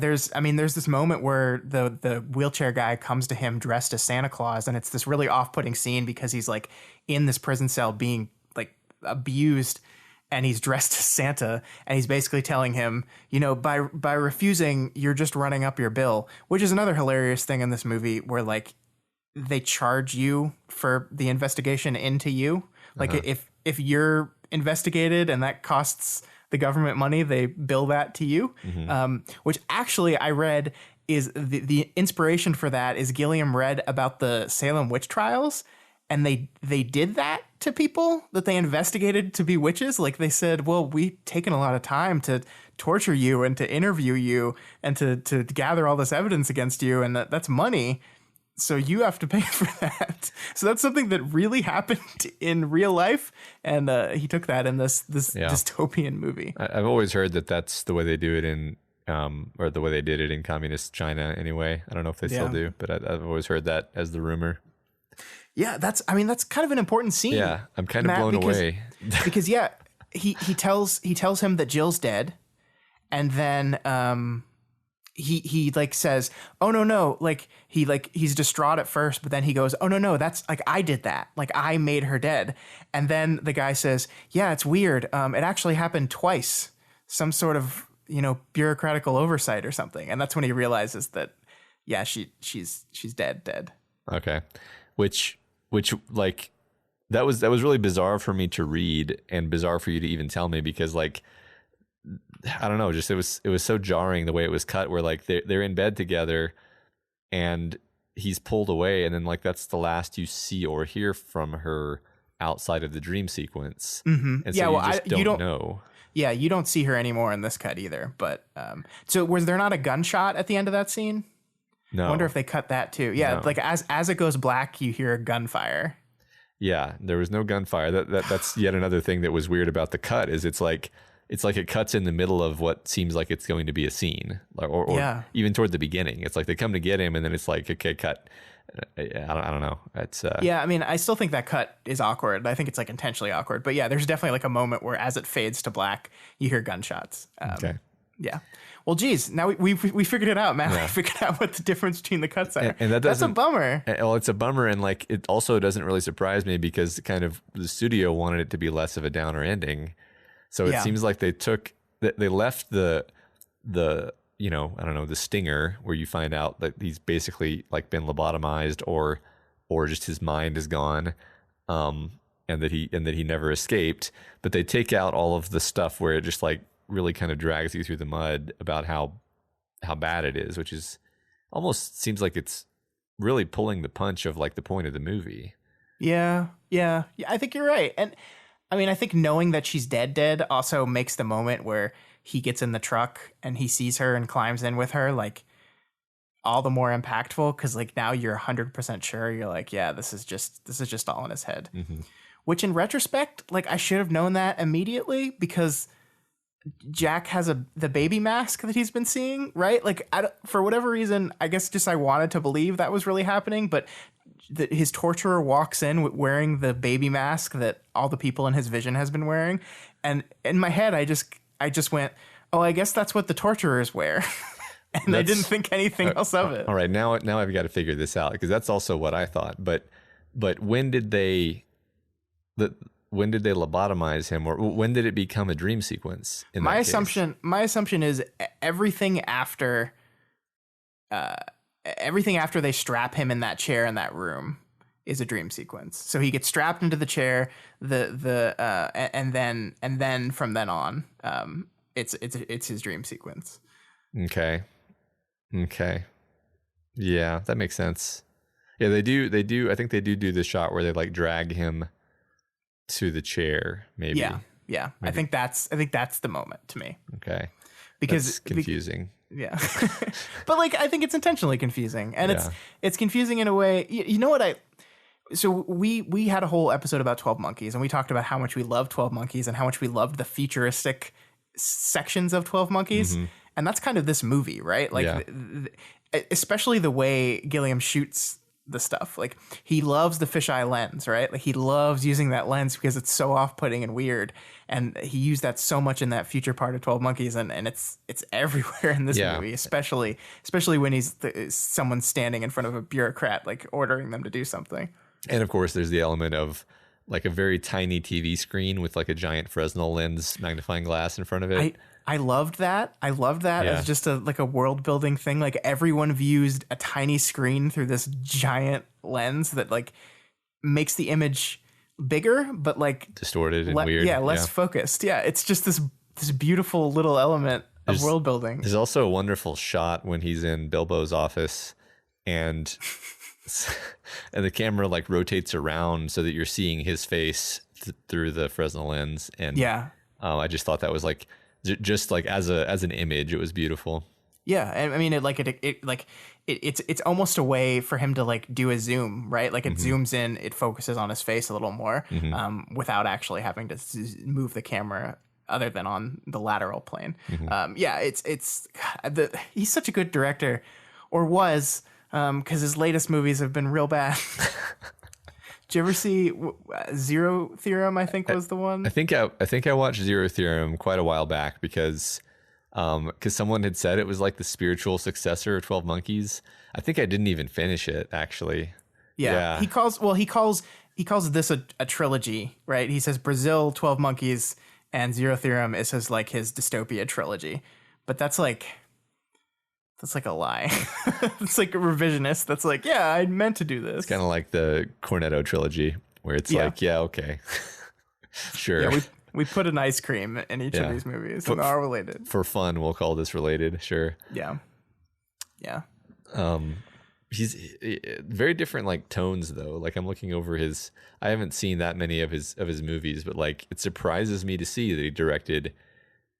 There's this moment where the wheelchair guy comes to him dressed as Santa Claus, and it's this really off-putting scene because he's like in this prison cell being like abused, and he's dressed as Santa, and he's basically telling him, by refusing, you're just running up your bill, which is another hilarious thing in this movie where like they charge you for the investigation into you. Like if you're investigated and that costs the government money, they bill that to you. Which actually I read is the inspiration for that is Gilliam read about the Salem witch trials, and they did that to people that they investigated to be witches. Like they said, well, we've taken a lot of time to torture you and to interview you and to gather all this evidence against you, and that's money. So you have to pay for that. So that's something that really happened in real life, and he took that in this dystopian movie. I've always heard that that's the way they do it in, or the way they did it in communist China. Anyway, I don't know if they still do, but I've always heard that as the rumor. Yeah, that's kind of an important scene. Yeah, I'm kind of blown away because he tells him that Jill's dead, and then he like says, oh no, like he's distraught at first, but then he goes, oh no, that's like I did that, like I made her dead. And then the guy says, yeah, it's weird, it actually happened twice, some sort of bureaucratical oversight or something. And that's when he realizes that she's dead. Okay, which like that was really bizarre for me to read, and bizarre for you to even tell me, because like I don't know, just it was so jarring the way it was cut, where like they're in bed together and he's pulled away, and then like that's the last you see or hear from her outside of the dream sequence. And so you don't know. Yeah, you don't see her anymore in this cut either. But so was there not a gunshot at the end of that scene? No. I wonder if they cut that too. Yeah, no. Like as it goes black, you hear a gunfire. Yeah, there was no gunfire. That's yet another thing that was weird about the cut, is it's like it cuts in the middle of what seems like it's going to be a scene, or even toward the beginning. It's like they come to get him, and then it's like, okay, cut. I don't know. It's yeah. I mean, I still think that cut is awkward. I think it's like intentionally awkward. But yeah, there's definitely like a moment where as it fades to black, you hear gunshots. Okay. Yeah. Well, geez, now we figured it out, man. Yeah. We figured out what the difference between the cuts are. And that's a bummer. Well, it's a bummer, and like it also doesn't really surprise me, because kind of the studio wanted it to be less of a downer ending. So it seems like they left the I don't know, the stinger where you find out that he's basically like been lobotomized or just his mind is gone, and that he never escaped. But they take out all of the stuff where it just like really kind of drags you through the mud about how bad it is, which is almost seems like it's really pulling the punch of like the point of the movie. Yeah, I think you're right. And I mean, I think knowing that she's dead also makes the moment where he gets in the truck and he sees her and climbs in with her like all the more impactful, because like now you're 100% sure. You're like, yeah, this is just all in his head. Mm-hmm. Which in retrospect, like I should have known that immediately, because Jack has the baby mask that he's been seeing, right? Like for whatever reason, I guess just I wanted to believe that was really happening, but his torturer walks in wearing the baby mask that all the people in his vision has been wearing, and in my head, I just went, oh, I guess that's what the torturers wear. And I didn't think anything else of it. All right, now I've got to figure this out, because that's also what I thought. But when did they lobotomize him, or when did it become a dream sequence? My assumption is everything after they strap him in that chair in that room is a dream sequence. So he gets strapped into the chair, and then from then on, it's his dream sequence. Okay. Yeah, that makes sense. Yeah, they do. I think they do the shot where they like drag him to the chair, maybe. Yeah. Maybe. I think that's the moment to me. Okay. Because that's confusing. Yeah. But like, I think it's intentionally confusing, and it's confusing in a way. You know what so we had a whole episode about 12 Monkeys, and we talked about how much we love 12 Monkeys and how much we loved the futuristic sections of 12 Monkeys. Mm-hmm. And that's kind of this movie, right? Like, especially the way Gilliam shoots the stuff. Like, he loves the fisheye lens, right? Like, he loves using that lens because it's so off-putting and weird. And he used that so much in that future part of 12 Monkeys, and it's everywhere in this movie, especially when he's someone standing in front of a bureaucrat, like ordering them to do something. And of course, there's the element of like a very tiny TV screen with like a giant Fresnel lens magnifying glass in front of it. I loved that as just a world building thing. Like, everyone views a tiny screen through this giant lens that like makes the image bigger, but like distorted and weird. Yeah, less focused. Yeah, it's just this beautiful little element of world building. There's also a wonderful shot when he's in Bilbo's office and the camera like rotates around so that you're seeing his face through the Fresnel lens. And I just thought that was like, just like as an image, it was beautiful. Yeah, I mean, it's almost a way for him to like do a zoom, right? Like, it zooms in, it focuses on his face a little more, without actually having to move the camera other than on the lateral plane. He's such a good director, or was, because his latest movies have been real bad. Did you ever see Zero Theorem? I think was the one. I think I watched Zero Theorem quite a while back because someone had said it was like the spiritual successor of 12 Monkeys. I think I didn't even finish it, actually. Yeah. He calls this a trilogy, right? He says Brazil, 12 Monkeys, and Zero Theorem is his dystopia trilogy. But that's like a lie. It's like a revisionist. That's like, yeah, I meant to do this. It's kind of like the Cornetto trilogy, where it's like, yeah, okay, sure. Yeah, we put an ice cream in each of these movies, and they're all related. For fun, we'll call this related. Sure. Yeah. He's very different, like tones though. Like, I'm looking over I haven't seen that many of his movies, but like, it surprises me to see that he directed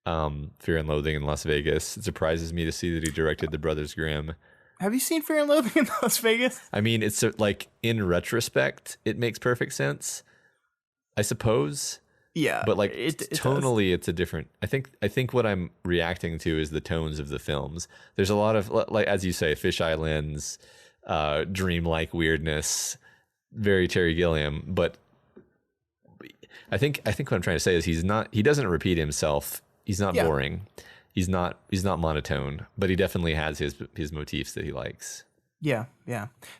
Fear and Loathing in Las Vegas. It surprises me to see that he directed The Brothers Grimm. Have you seen Fear and Loathing in Las Vegas? I mean, it's like, in retrospect, it makes perfect sense, I suppose. Yeah, but like, tonally, it's a different. I think what I'm reacting to is the tones of the films. There's a lot of, like, as you say, fisheye lens, dreamlike weirdness, very Terry Gilliam. But I think what I'm trying to say is he doesn't repeat himself. He's not boring. He's not monotone, but he definitely has his motifs that he likes. Yeah.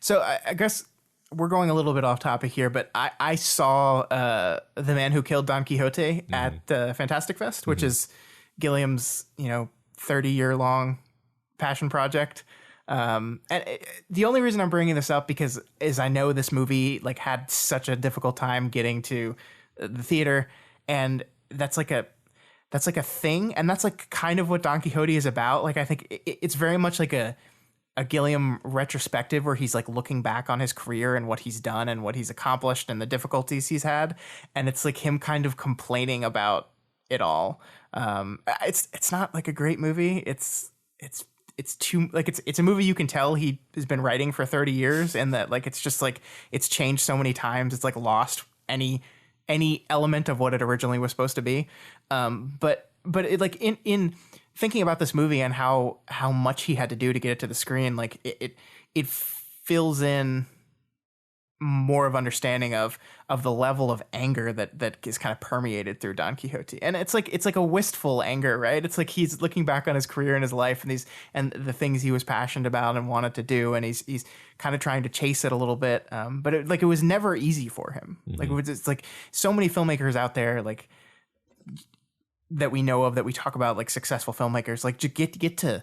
So I guess we're going a little bit off topic here, but I saw The Man Who Killed Don Quixote at Fantastic Fest, which is Gilliam's 30-year long passion project. And the only reason I'm bringing this up is I know this movie like had such a difficult time getting to the theater, and that's like like a thing, and that's like kind of what Don Quixote is about. Like I think it's very much like a Gilliam retrospective where he's like looking back on his career and what he's done and what he's accomplished and the difficulties he's had, and it's like him kind of complaining about it all. It's not like a great movie. It's too like it's a movie you can tell he has been writing for 30 years, and that like it's just like it's changed so many times. It's like lost any element of what it originally was supposed to be. But it, like in thinking about this movie and how much he had to do to get it to the screen, like it fills in more of understanding of the level of anger that is kind of permeated through Don Quixote. And it's like a wistful anger, right? It's like he's looking back on his career and his life and the things he was passionate about and wanted to do, and he's kind of trying to chase it a little bit. But it was never easy for him. Mm-hmm. Like it's like so many filmmakers out there, like that we know of, that we talk about, like successful filmmakers, like to get to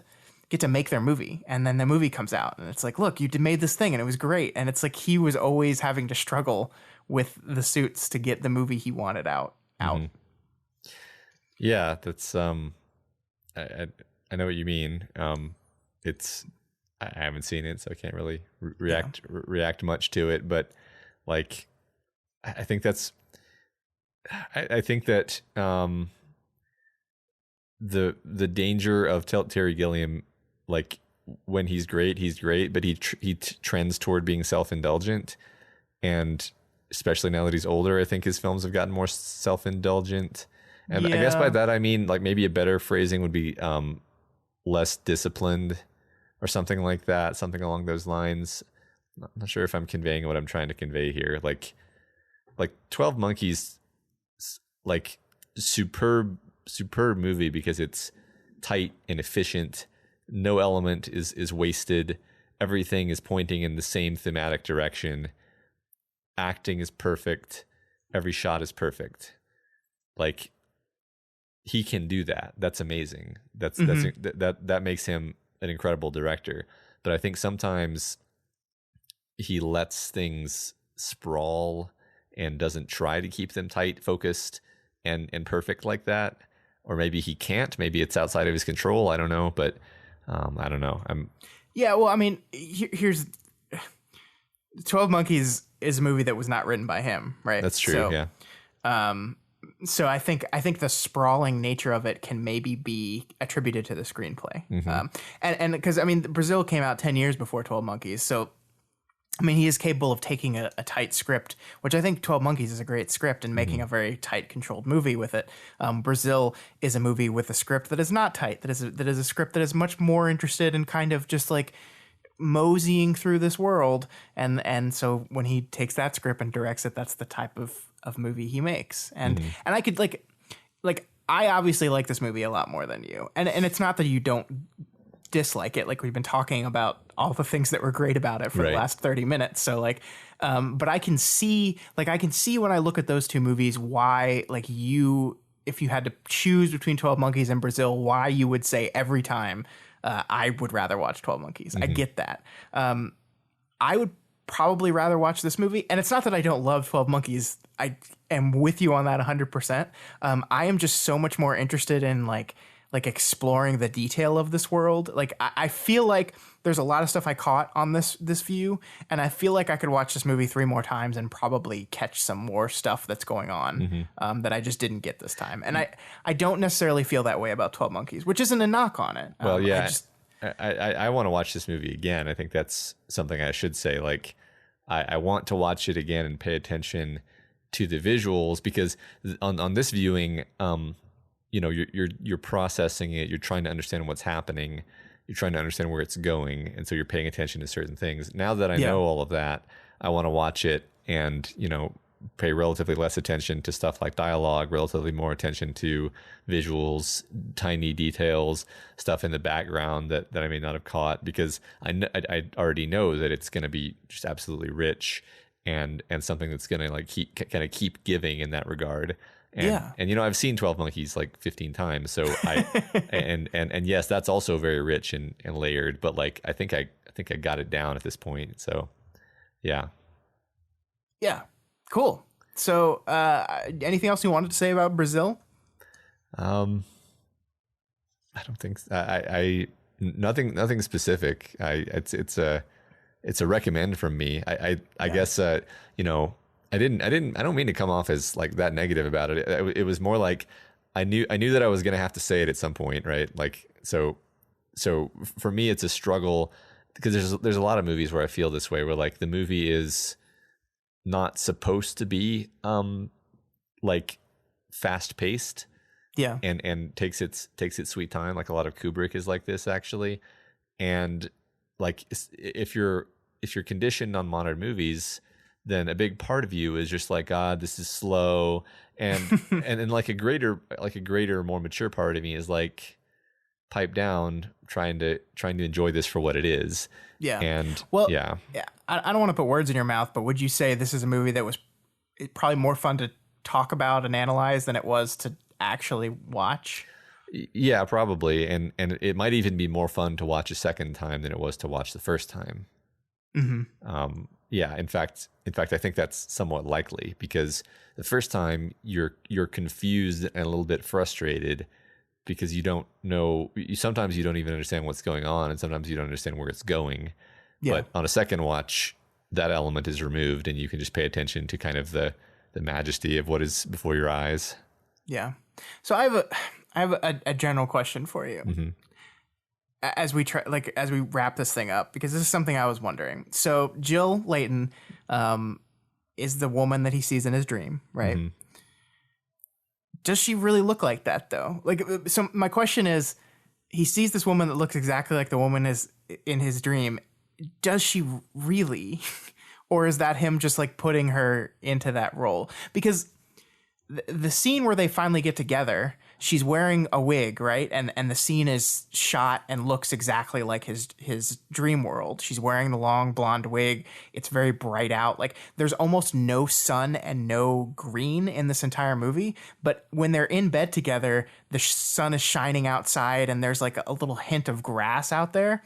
make their movie, and then the movie comes out and it's like, look, you made this thing and it was great. And it's like he was always having to struggle with the suits to get the movie he wanted out. Mm-hmm. Yeah, that's I know what you mean. It's I haven't seen it, so I can't really react much to it, but like I think that's I think that the danger of Terry Gilliam, like when he's great, but he trends toward being self-indulgent, and especially now that he's older, I think his films have gotten more self-indulgent. And I guess by that I mean, like, maybe a better phrasing would be less disciplined or something like that, something along those lines. I'm not sure if I'm conveying what I'm trying to convey here. Like 12 Monkeys, like superb movie because it's tight and efficient. No element is wasted. Everything is pointing in the same thematic direction. Acting is perfect. Every shot is perfect. Like, he can do that. That's amazing. That makes him an incredible director. But I think sometimes he lets things sprawl and doesn't try to keep them tight, focused, and perfect like that. Or maybe he can't. Maybe it's outside of his control. I don't know. But I don't know. Well, I mean, here's 12 Monkeys is a movie that was not written by him, right? That's true. So, yeah. So I think the sprawling nature of it can maybe be attributed to the screenplay. Mm-hmm. And because I mean, Brazil came out 10 years before 12 Monkeys, so I mean, he is capable of taking a tight script, which I think 12 Monkeys is a great script, and making a very tight, controlled movie with it. Brazil is a movie with a script that is not tight, that is a script that is much more interested in kind of just like moseying through this world. And so when he takes that script and directs it, that's the type of movie he makes. And I could like I obviously like this movie a lot more than you. And it's not that you don't dislike it, like we've been talking about all the things that were great about it for the last 30 minutes. So like but I can see when I look at those two movies why, like, if you had to choose between 12 Monkeys and Brazil, why you would say every time I would rather watch 12 Monkeys. I get that. I would probably rather watch this movie, and it's not that I don't love 12 Monkeys. I am with you on that 100%. I am just so much more interested in like exploring the detail of this world. Like I feel like there's a lot of stuff I caught on this view, and I feel like I could watch this movie 3 more times and probably catch some more stuff that's going on that I just didn't get this time. And I don't necessarily feel that way about 12 Monkeys, which isn't a knock on it. Well, yeah, I want to watch this movie again. I think that's something I should say. Like, I want to watch it again and pay attention to the visuals, because on this viewing, you know, you're processing it, you're trying to understand what's happening, you're trying to understand where it's going, and so you're paying attention to certain things. Now that I know all of that, I want to watch it and, you know, pay relatively less attention to stuff like dialogue, relatively more attention to visuals, tiny details, stuff in the background that I may not have caught, because I already know that it's going to be just absolutely rich and something that's going to like keep giving in that regard. And you know, I've seen 12 Monkeys like 15 times, so and yes, that's also very rich and layered, but like I think I got it down at this point. So yeah. Cool. So anything else you wanted to say about Brazil? I don't think I nothing specific. It's a recommend from me. I guess you know, I don't mean to come off as like that negative about it. It was more like I knew that I was going to have to say it at some point, right? Like so for me it's a struggle because there's a lot of movies where I feel this way, where like the movie is not supposed to be like fast paced. Yeah. And takes its sweet time. Like a lot of Kubrick is like this actually. And like if you're conditioned on modern movies, then a big part of you is just like, God, this is slow. And and then like a greater, more mature part of me is like, pipe down, trying to enjoy this for what it is. Yeah. And well, yeah. I don't want to put words in your mouth, but would you say this is a movie that was probably more fun to talk about and analyze than it was to actually watch? Yeah, probably. And it might even be more fun to watch a second time than it was to watch the first time. Mm-hmm. Yeah, in fact, I think that's somewhat likely, because the first time you're confused and a little bit frustrated because you don't know. Sometimes you don't even understand what's going on, and sometimes you don't understand where it's going. Yeah. But on a second watch, that element is removed, and you can just pay attention to kind of the majesty of what is before your eyes. Yeah. So I have a general question for you. Mm-hmm. As we wrap this thing up, because this is something I was wondering. So Jill Layton is the woman that he sees in his dream, right? Mm-hmm. Does she really look like that though? Like, so my question is, he sees this woman that looks exactly like the woman is in his dream. Does she really? Or is that him just like putting her into that role? Because the scene where they finally get together, she's wearing a wig, right? And the scene is shot and looks exactly like his dream world. She's wearing the long blonde wig. It's very bright out. Like, there's almost no sun and no green in this entire movie. But when they're in bed together, the sun is shining outside and there's like a little hint of grass out there.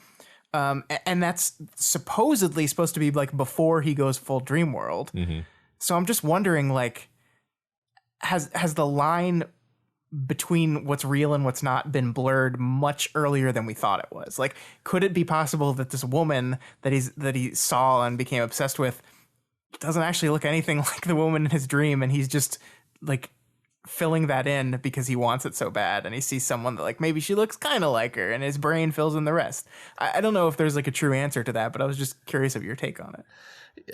And that's supposedly supposed to be like before he goes full dream world. Mm-hmm. So I'm just wondering, like, has the line between what's real and what's not been blurred much earlier than we thought it was? Like, could it be possible that this woman that he saw and became obsessed with doesn't actually look anything like the woman in his dream, and he's just like filling that in because he wants it so bad, and he sees someone that like maybe she looks kind of like her, and his brain fills in the rest? I don't know if there's like a true answer to that, but I was just curious of your take on it.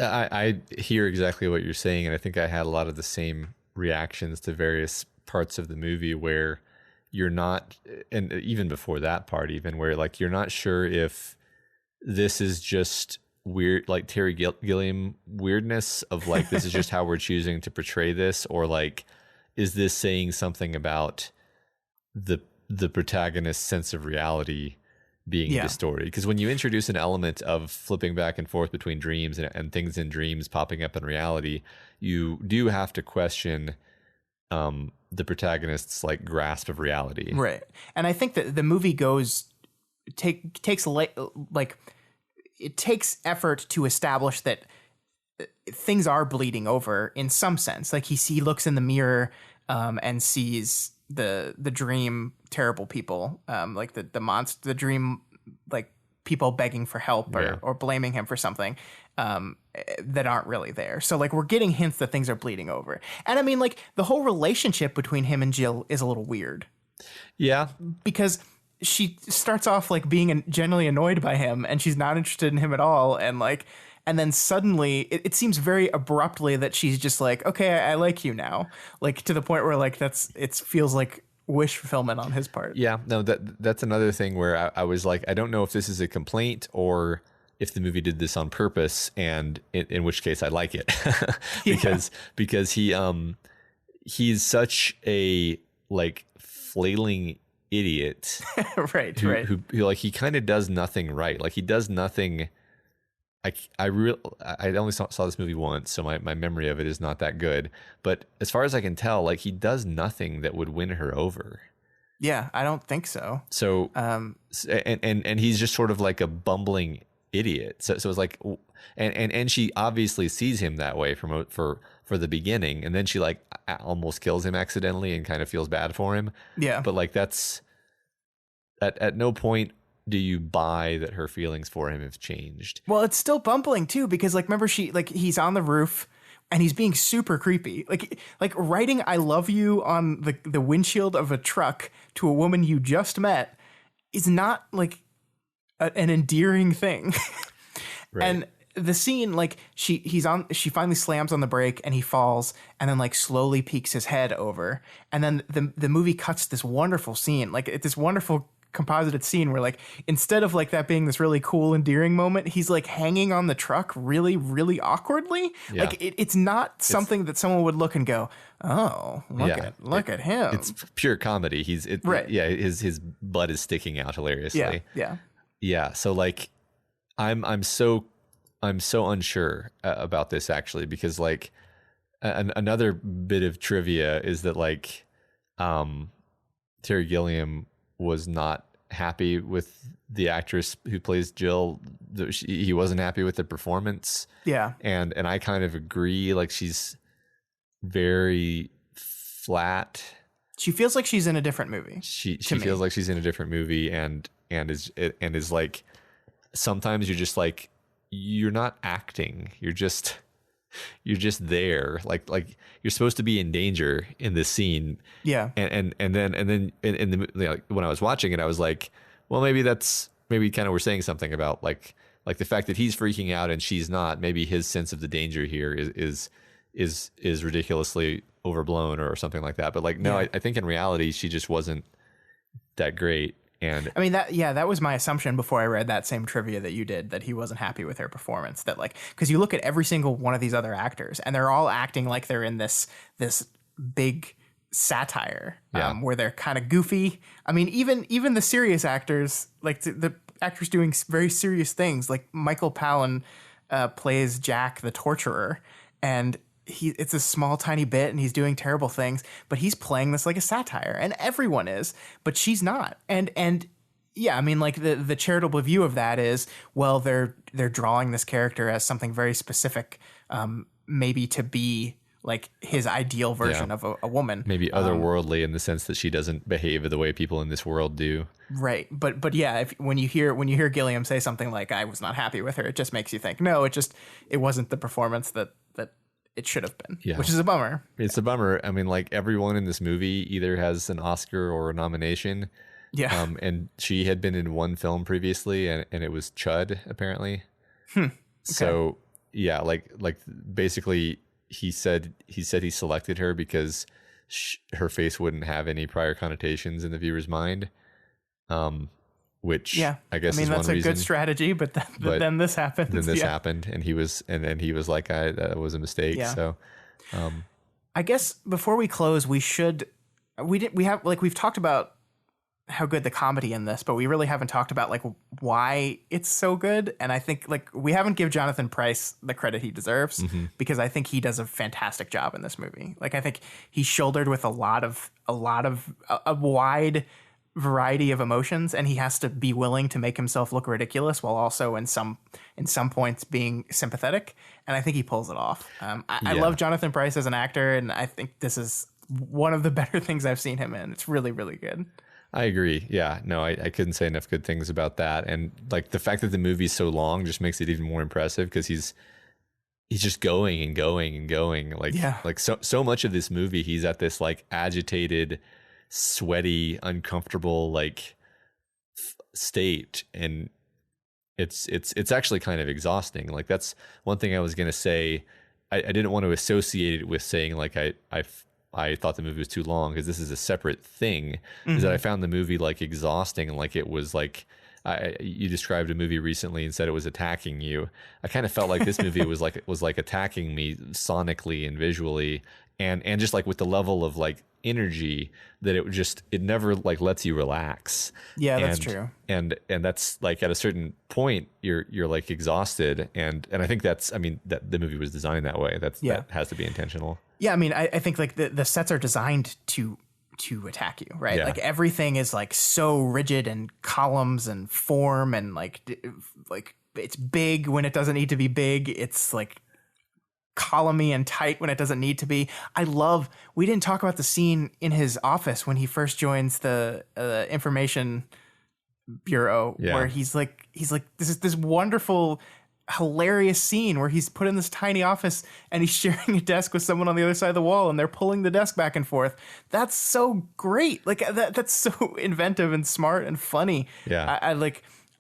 I hear exactly what you're saying, and I think I had a lot of the same reactions to various parts of the movie where you're not, and even before that part, even where like you're not sure if this is just weird, like Terry Gilliam weirdness of like this is just how we're choosing to portray this, or like is this saying something about the protagonist's sense of reality being distorted? Because when you introduce an element of flipping back and forth between dreams and things in dreams popping up in reality, you do have to question the protagonist's like grasp of reality, right? And I think that the movie takes effort to establish that things are bleeding over in some sense. Like he looks in the mirror and sees the dream terrible people, like the monster, the dream, like people begging for help or blaming him for something that aren't really there. So like we're getting hints that things are bleeding over. And I mean, like, the whole relationship between him and Jill is a little weird. Yeah. Because she starts off like being generally annoyed by him, and she's not interested in him at all. And then suddenly it seems very abruptly that she's just like, okay, I like you now. Like, to the point where like it feels like wish fulfillment on his part. Yeah, no, that's another thing where I was like, I don't know if this is a complaint or if the movie did this on purpose, and in which case I like it. because he's such a like flailing idiot. right. Who like, he kind of does nothing right. Like, he does nothing. I only saw this movie once, so my memory of it is not that good. But as far as I can tell, like, he does nothing that would win her over. Yeah, I don't think so. So, and he's just sort of like a bumbling idiot. So it's like, and she obviously sees him that way for the beginning, and then she like almost kills him accidentally and kind of feels bad for him. Yeah. But like that's at no point do you buy that her feelings for him have changed. Well, it's still bumbling too, because like, remember he's on the roof and he's being super creepy. Like writing "I love you" on the windshield of a truck to a woman you just met is not like an endearing thing. Right. And the scene, like she finally slams on the brake and he falls and then like slowly peeks his head over. And then the movie cuts this wonderful scene, like it's this wonderful composited scene where like instead of like that being this really cool endearing moment, he's like hanging on the truck really, really awkwardly. Yeah. Like it's not something that someone would look and go, oh, look at him. It's pure comedy. Right. Yeah, his butt is sticking out hilariously. Yeah. So like I'm so unsure about this actually, because like another bit of trivia is that like Terry Gilliam was not happy with the actress who plays Jill. He wasn't happy with the performance. Yeah. And I kind of agree. Like she's very flat. She feels like she's in a different movie. She feels like she's in a different movie and is like, sometimes you're just like, you're not acting. You're just there. Like you're supposed to be in danger in this scene. Yeah. And then in the like, when I was watching it, I was like, well, maybe kind of we're saying something about like the fact that he's freaking out and she's not. Maybe his sense of the danger here is ridiculously overblown or something like that. But like, no, I think in reality she just wasn't that great. And I mean that was my assumption before I read that same trivia that you did, that he wasn't happy with her performance. That like, because you look at every single one of these other actors and they're all acting like they're in this big satire, where they're kind of goofy. I mean, even the serious actors, like the actors doing very serious things, like Michael Palin plays Jack the torturer, and it's a small tiny bit and he's doing terrible things, but he's playing this like a satire, and everyone is, but she's not. And yeah, I mean, like the charitable view of that is, well, they're drawing this character as something very specific, maybe to be like his ideal version of a woman, maybe otherworldly in the sense that she doesn't behave the way people in this world do. Right. But yeah, when you hear Gilliam say something like, I was not happy with her, it just makes you think, no, it wasn't the performance that it should have been, which is a bummer. It's a bummer. I mean, like everyone in this movie either has an Oscar or a nomination. Yeah. And she had been in one film previously and it was Chud, apparently. Okay. So yeah, like basically he said he selected her because her face wouldn't have any prior connotations in the viewer's mind. Which I guess, I mean, that's a good strategy, but then this happened. Then this happened, and he was like, that was a mistake. Yeah. So, I guess before we close, we've talked about how good the comedy in this, but we really haven't talked about like why it's so good. And I think like we haven't given Jonathan Pryce the credit he deserves, because I think he does a fantastic job in this movie. Like I think he's shouldered with a wide variety of emotions, and he has to be willing to make himself look ridiculous while also in some points being sympathetic, and I think he pulls it off. I love Jonathan Pryce as an actor, and I think this is one of the better things I've seen him in. It's really, really good. I agree. Yeah, no, I couldn't say enough good things about that. And like the fact that the movie's so long just makes it even more impressive, because he's just going and going and going. Like so much of this movie, he's at this like agitated, sweaty, uncomfortable like state, and it's actually kind of exhausting. Like that's one thing I was gonna say. I didn't want to associate it with saying like I thought the movie was too long, because this is a separate thing. Is that I found the movie like exhausting, and like it was like you described a movie recently and said it was attacking you. I kind of felt like this movie was like attacking me sonically and visually, and just like with the level of like energy that it never like lets you relax. Yeah, that's true. And that's like at a certain point you're like exhausted, and I think that the movie was designed that way. That has to be intentional. Yeah, I mean, I think like the sets are designed to attack you, right? Yeah. Like everything is like so rigid, and columns and form, and like it's big when it doesn't need to be big. It's like columny and tight when it doesn't need to be. We didn't talk about the scene in his office when he first joins the information bureau, where he's like this wonderful, hilarious scene where he's put in this tiny office and he's sharing a desk with someone on the other side of the wall and they're pulling the desk back and forth. That's so great. Like that's so inventive and smart and funny. Yeah.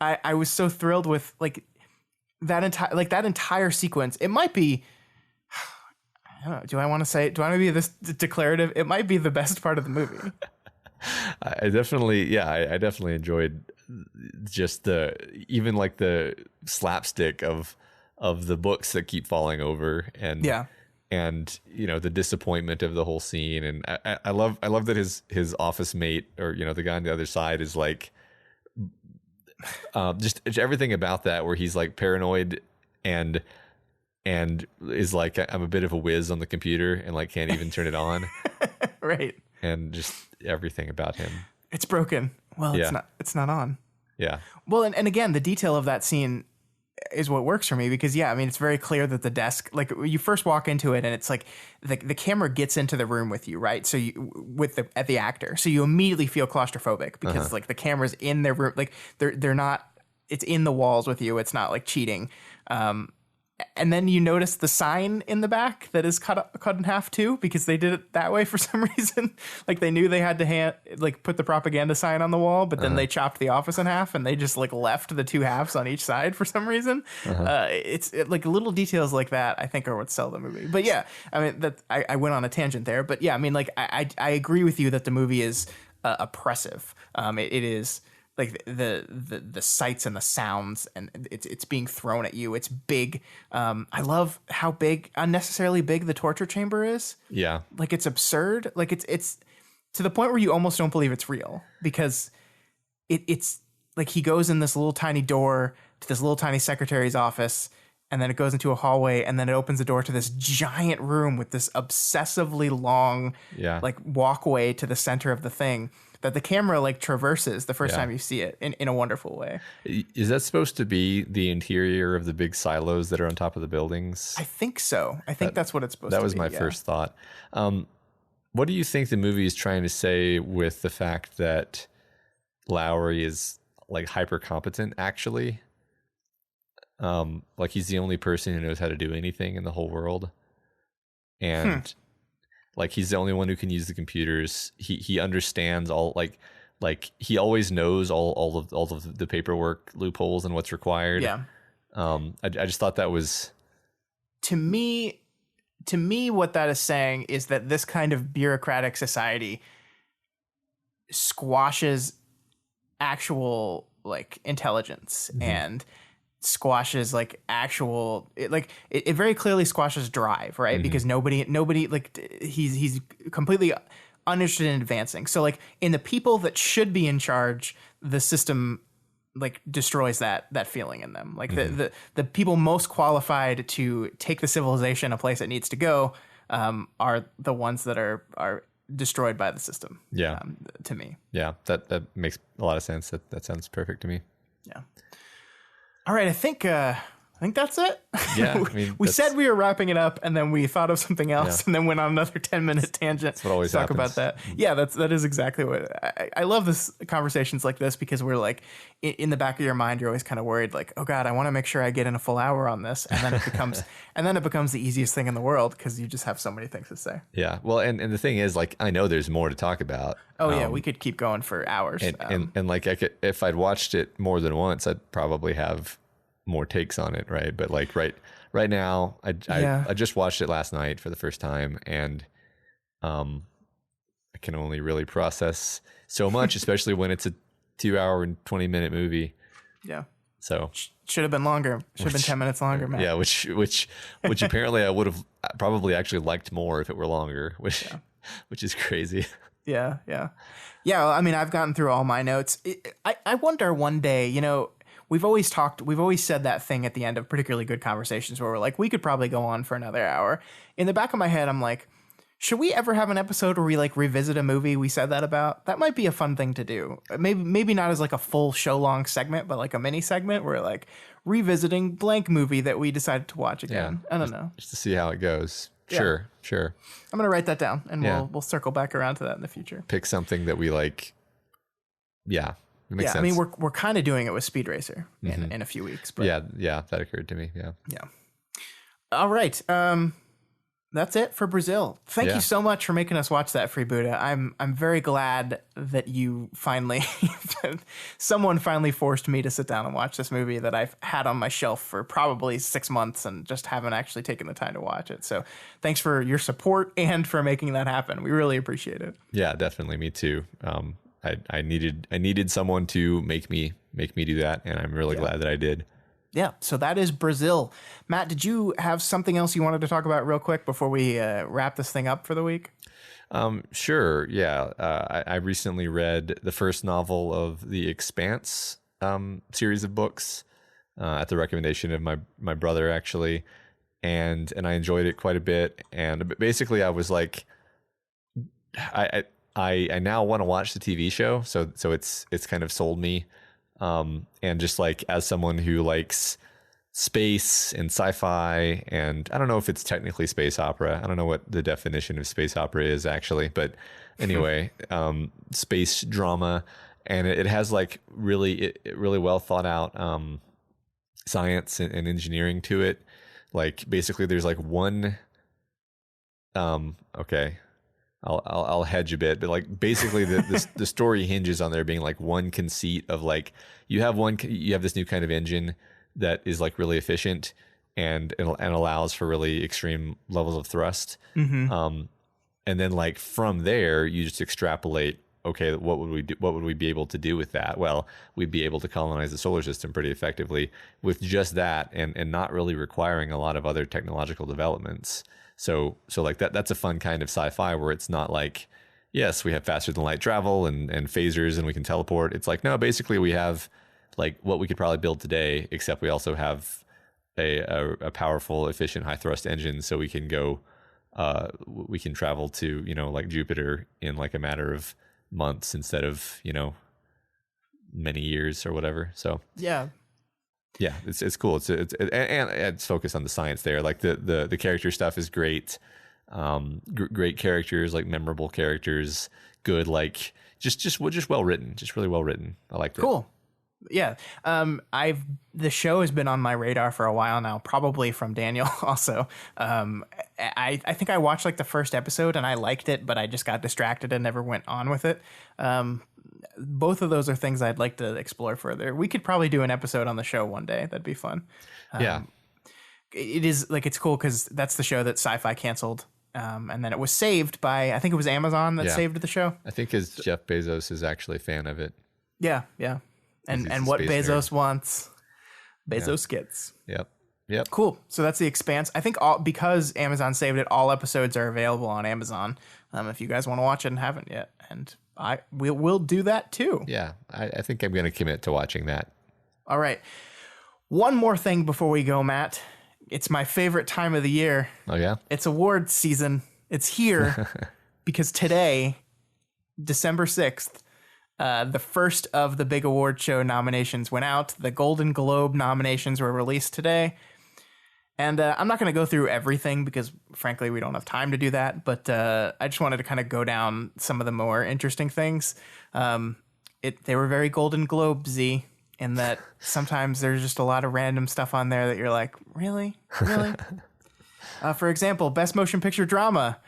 I was so thrilled with like that entire sequence. It might be, I don't know, do I want to be this declarative? It might be the best part of the movie. I definitely enjoyed just even like the slapstick of the books that keep falling over, and the disappointment of the whole scene. And I love that his office mate, or the guy on the other side, is like just everything about that, where he's like paranoid and is like, I'm a bit of a whiz on the computer and like can't even turn it on. Right. And just everything about him. It's broken. Well, it's not on. Yeah. Well, and again, the detail of that scene is what works for me, because it's very clear that the desk, like you first walk into it and it's like the camera gets into the room with you, right? So at the actor, so you immediately feel claustrophobic because like the camera's in their room, like they're not, it's in the walls with you. It's not like cheating. And then you notice the sign in the back that is cut in half too, because they did it that way for some reason. Like they knew they had to put the propaganda sign on the wall, but then they chopped the office in half and they just like left the two halves on each side for some reason. It's like little details like that, I think, are what sell the movie. But yeah, I mean, I went on a tangent there, but yeah, I mean, like I agree with you that the movie is oppressive. It is. Like the sights and the sounds, and it's being thrown at you. It's big. I love how big, unnecessarily big, the torture chamber is. Yeah, like it's absurd. Like it's to the point where you almost don't believe it's real, because it's like he goes in this little tiny door to this little tiny secretary's office, and then it goes into a hallway, and then it opens the door to this giant room with this obsessively long like walkway to the center of the thing that the camera like traverses the first time you see it in a wonderful way. Is that supposed to be the interior of the big silos that are on top of the buildings? I think so. I think that's what it's supposed to be. That was my first thought. What do you think the movie is trying to say with the fact that Lowry is like hyper competent, actually? Like he's the only person who knows how to do anything in the whole world. And like he's the only one who can use the computers. He understands all, like he always knows all of the paperwork loopholes and what's required. Yeah. I just thought that was, to me what that is saying is that this kind of bureaucratic society squashes actual like intelligence and squashes like actual it very clearly squashes drive, right? Because nobody like he's completely uninterested in advancing. So like in the people that should be in charge, the system like destroys that feeling in them. Like the people most qualified to take the civilization a place it needs to go are the ones that are destroyed by the system. Yeah. To me. Yeah, that makes a lot of sense. That sounds perfect to me. Yeah. All right, I think that's it. Yeah, we said we were wrapping it up, and then we thought of something else, and then went on another 10-minute tangent. That's what always to talk happens. about that. Yeah, that is exactly what I love. This conversations like this, because we're like in the back of your mind, you're always kind of worried, like, oh God, I want to make sure I get in a full hour on this, and then it becomes the easiest thing in the world because you just have so many things to say. Yeah, well, and the thing is, like, I know there's more to talk about. Oh yeah, we could keep going for hours. And like if I'd watched it more than once, I'd probably have more takes on it, right? But like right now, I just watched it last night for the first time, and I can only really process so much, especially when it's a 2-hour and 20-minute movie. Yeah. So should have been longer. Should have been 10 minutes longer, man. Yeah, which apparently I would have probably actually liked more if it were longer, which is crazy. Yeah. I mean, I've gotten through all my notes. I wonder one day, we've always said that thing at the end of particularly good conversations where we're like, we could probably go on for another hour. In the back of my head, I'm like, Should we ever have an episode where we like revisit a movie we said that about? That might be a fun thing to do. Maybe not as like a full show long segment, but like a mini segment where like revisiting blank movie that we decided to watch again. I don't know. Just to see how it goes. Yeah. Sure. I'm gonna write that down, and we'll circle back around to that in the future. Pick something that we like. Yeah, it makes sense. I mean, we're kind of doing it with Speed Racer in a few weeks. But yeah, that occurred to me. Yeah. All right. That's it for Brazil. Thank you so much for making us watch that, Free Buddha. I'm very glad that you finally, someone finally forced me to sit down and watch this movie that I've had on my shelf for probably 6 months and just haven't actually taken the time to watch it. So thanks for your support and for making that happen. We really appreciate it. Yeah, definitely. Me too. I needed someone to make me do that, and I'm really glad that I did. Yeah, so that is Brazil. Matt, did you have something else you wanted to talk about real quick before we wrap this thing up for the week? Sure, yeah. I recently read the first novel of the Expanse series of books at the recommendation of my brother, actually, and I enjoyed it quite a bit. And basically, I was like, I now want to watch the TV show, so it's kind of sold me. And just like as someone who likes space and sci-fi, and I don't know if it's technically space opera. I don't know what the definition of space opera is actually, but anyway, space drama, and it has like really well thought out science and engineering to it. Like basically, there's like one. Okay. I'll hedge a bit, but like basically the story hinges on there being like one conceit of like you have this new kind of engine that is like really efficient and allows for really extreme levels of thrust. And then like from there you just extrapolate, okay, what would we do? What would we be able to do with that? Well, we'd be able to colonize the solar system pretty effectively with just that and not really requiring a lot of other technological developments. So like that's a fun kind of sci-fi where it's not like, yes, we have faster than light travel and phasers and we can teleport. It's like, no, basically we have like what we could probably build today, except we also have a powerful, efficient, high thrust engine. So we can go, we can travel to, like Jupiter in like a matter of months instead of, many years or whatever. So yeah, it's cool. And it's focused on the science there. Like the character stuff is great. Great characters, like memorable characters. Good, like just well written. Just really well written. I liked it. Cool. Yeah. The show has been on my radar for a while now, probably from Daniel also. I think I watched like the first episode and I liked it, but I just got distracted and never went on with it. Both of those are things I'd like to explore further. We could probably do an episode on the show one day. That'd be fun. Yeah. It is like, it's cool because that's the show that Sci-Fi canceled. And then it was saved by, I think it was Amazon that saved the show. I think Jeff Bezos is actually a fan of it. Yeah. And what Bezos wants, Bezos gets. Yep. Cool. So that's The Expanse. I think because Amazon saved it, all episodes are available on Amazon. If you guys want to watch it and haven't yet, and we'll do that too. Yeah, I think I'm going to commit to watching that. All right. One more thing before we go, Matt. It's my favorite time of the year. Oh yeah. It's awards season. It's here because today, December 6th. The first of the big award show nominations went out. The Golden Globe nominations were released today. And I'm not going to go through everything because, frankly, we don't have time to do that. But I just wanted to kind of go down some of the more interesting things. They were very Golden Globe-y in that sometimes there's just a lot of random stuff on there that you're like, really? For example, Best Motion Picture Drama.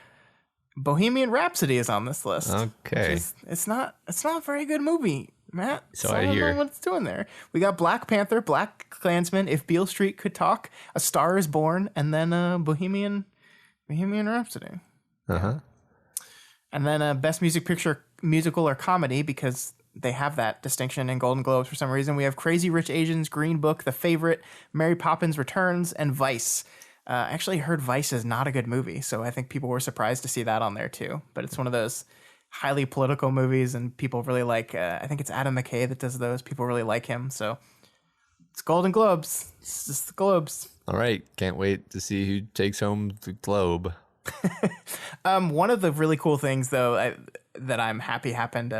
Bohemian Rhapsody is on this list. Okay. It's not a very good movie, Matt. So I hear. don't know what it's doing there. We got Black Panther, Black Klansman, If Beale Street Could Talk, A Star Is Born, and then Bohemian Rhapsody. Uh-huh. And then Best Musical or Comedy, because they have that distinction in Golden Globes for some reason. We have Crazy Rich Asians, Green Book, The Favorite, Mary Poppins Returns, and Vice. I actually heard Vice is not a good movie, so I think people were surprised to see that on there too. But it's one of those highly political movies, and people really like. I think it's Adam McKay that does those. People really like him, so it's Golden Globes. It's just the Globes. All right, can't wait to see who takes home the Globe. One of the really cool things, though, that I'm happy happened,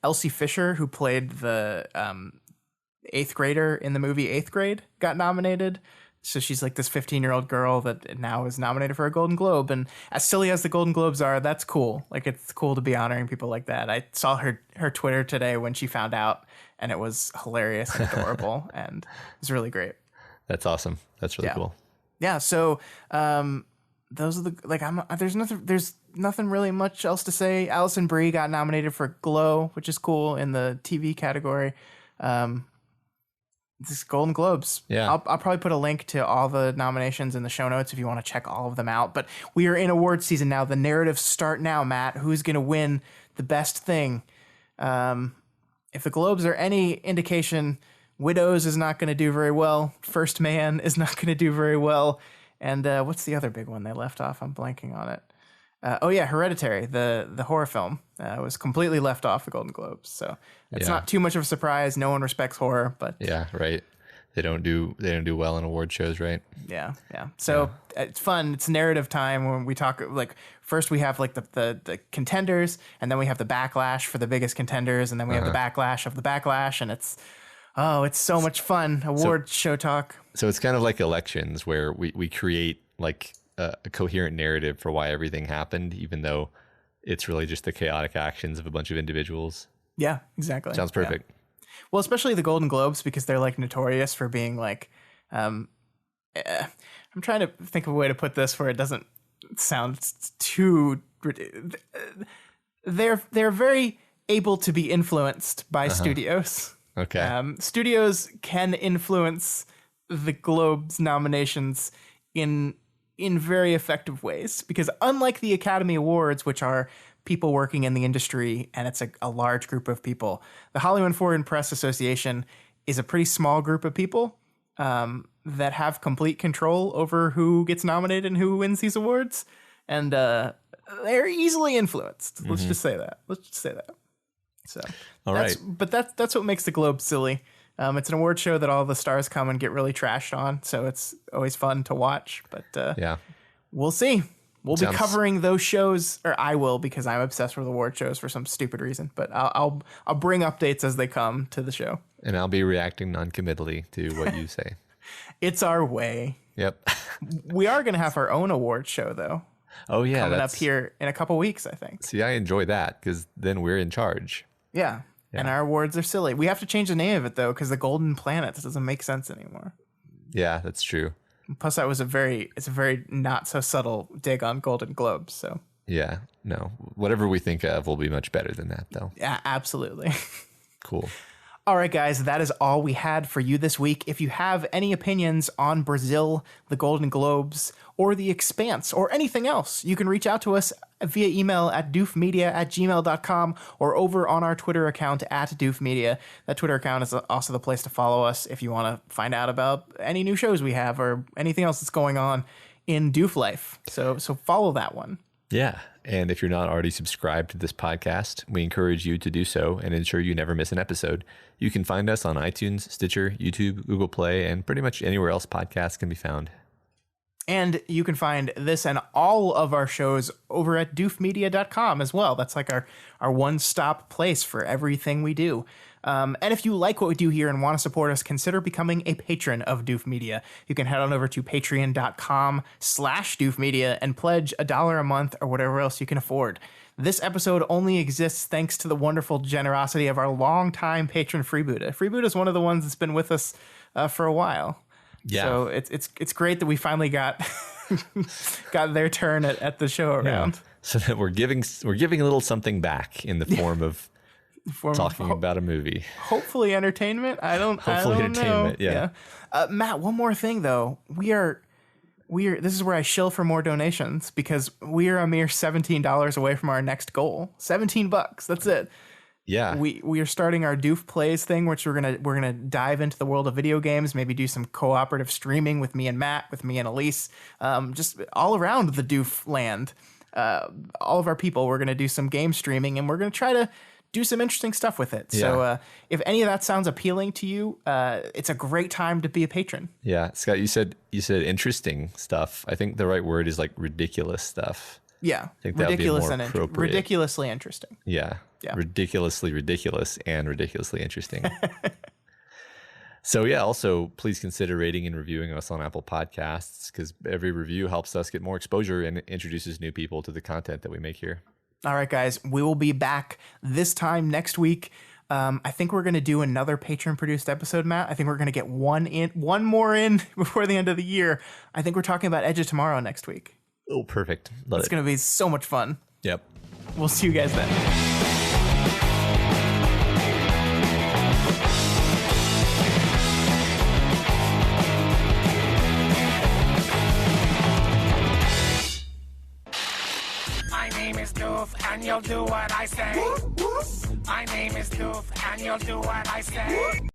Elsie Fisher, who played the 8th grader in the movie 8th Grade, got nominated. So she's like this 15-year-old girl that now is nominated for a Golden Globe. And as silly as the Golden Globes are, that's cool. Like, it's cool to be honoring people like that. I saw her Twitter today when she found out, and it was hilarious and adorable, and it was really great. That's awesome. That's really cool. Yeah. So those are the, like, there's nothing really much else to say. Alison Brie got nominated for Glow, which is cool, in the TV category. This Golden Globes. Yeah. I'll probably put a link to all the nominations in the show notes if you want to check all of them out. But we are in award season now. The narratives start now, Matt. Who's going to win the best thing? If the Globes are any indication, Widows is not going to do very well. First Man is not going to do very well. And what's the other big one they left off? I'm blanking on it. Hereditary, the horror film, was completely left off the Golden Globes. So it's not too much of a surprise. No one respects horror, but yeah, right. They don't do well in award shows, right? Yeah. So it's fun. It's narrative time when we talk. Like, first we have like the contenders, and then we have the backlash for the biggest contenders, and then we have the backlash of the backlash, and it's so much fun. Award show talk. So it's kind of like elections, where we create like a coherent narrative for why everything happened, even though it's really just the chaotic actions of a bunch of individuals. Yeah, exactly. Sounds perfect. Yeah. Well, especially the Golden Globes, because they're like notorious for being like, I'm trying to think of a way to put this where it doesn't sound too. They're very able to be influenced by studios. Okay. Studios can influence the Globes nominations in very effective ways, because unlike the Academy Awards, which are people working in the industry and it's a large group of people, the Hollywood Foreign Press Association is a pretty small group of people that have complete control over who gets nominated and who wins these awards, and they're easily influenced. Let's just say that. So that's what makes the Globe silly. It's an award show that all the stars come and get really trashed on, so it's always fun to watch. But we'll see. We'll be covering those shows, or I will, because I'm obsessed with award shows for some stupid reason. But I'll bring updates as they come to the show, and I'll be reacting non-committally to what you say. It's our way. Yep. We are going to have our own award show, though. Oh yeah, coming up here in a couple weeks, I think. See, I enjoy that because then we're in charge. Yeah. And our awards are silly. We have to change the name of it, though, because the Golden Planets doesn't make sense anymore. Yeah, that's true. Plus, it's a very not so subtle dig on Golden Globes. So yeah, no, whatever we think of will be much better than that, though. Yeah, absolutely. Cool. All right, guys, that is all we had for you this week. If you have any opinions on Brazil, the Golden Globes, or The Expanse, or anything else, you can reach out to us via email at doofmedia@gmail.com or over on our Twitter account @doofmedia. That Twitter account is also the place to follow us if you want to find out about any new shows we have or anything else that's going on in Doof life. So follow that one. Yeah. And if you're not already subscribed to this podcast, we encourage you to do so and ensure you never miss an episode. You can find us on iTunes, Stitcher, YouTube, Google Play, and pretty much anywhere else podcasts can be found. And you can find this and all of our shows over at doofmedia.com as well. That's like our one-stop place for everything we do. And if you like what we do here and want to support us, consider becoming a patron of Doof Media. You can head on over to patreon.com/doofmedia and pledge $1 a month or whatever else you can afford. This episode only exists thanks to the wonderful generosity of our longtime patron Freebuddha. Freebuddha is one of the ones that's been with us for a while. Yeah. So it's great that we finally got their turn at the show around. Yeah. So that we're giving a little something back in the form of talking about a movie. Hopefully entertainment. I don't entertainment. Know. Yeah. Matt, one more thing though. We are. This is where I shill for more donations because we are a mere $17 away from our next goal. $17. That's it. Yeah. We are starting our Doof Plays thing, which we're gonna dive into the world of video games, maybe do some cooperative streaming with me and Matt, with me and Elise, just all around the Doof land. All of our people, we're gonna do some game streaming, and we're gonna try to do some interesting stuff with it. So if any of that sounds appealing to you, it's a great time to be a patron. Yeah, Scott, you said interesting stuff. I think the right word is like ridiculous stuff. Yeah, I think that would be more appropriate. Ridiculously interesting. Yeah, ridiculously ridiculous and ridiculously interesting. So yeah, also please consider rating and reviewing us on Apple Podcasts, because every review helps us get more exposure and introduces new people to the content that we make here. All right, guys, we will be back this time next week. I think we're going to do another patron-produced episode, Matt. I think we're going to get one more in before the end of the year. I think we're talking about Edge of Tomorrow next week. Oh, perfect. It's going to be so much fun. Yep. We'll see you guys then. My name is Doof, and you'll do what I say. My name is Doof, and you'll do what I say.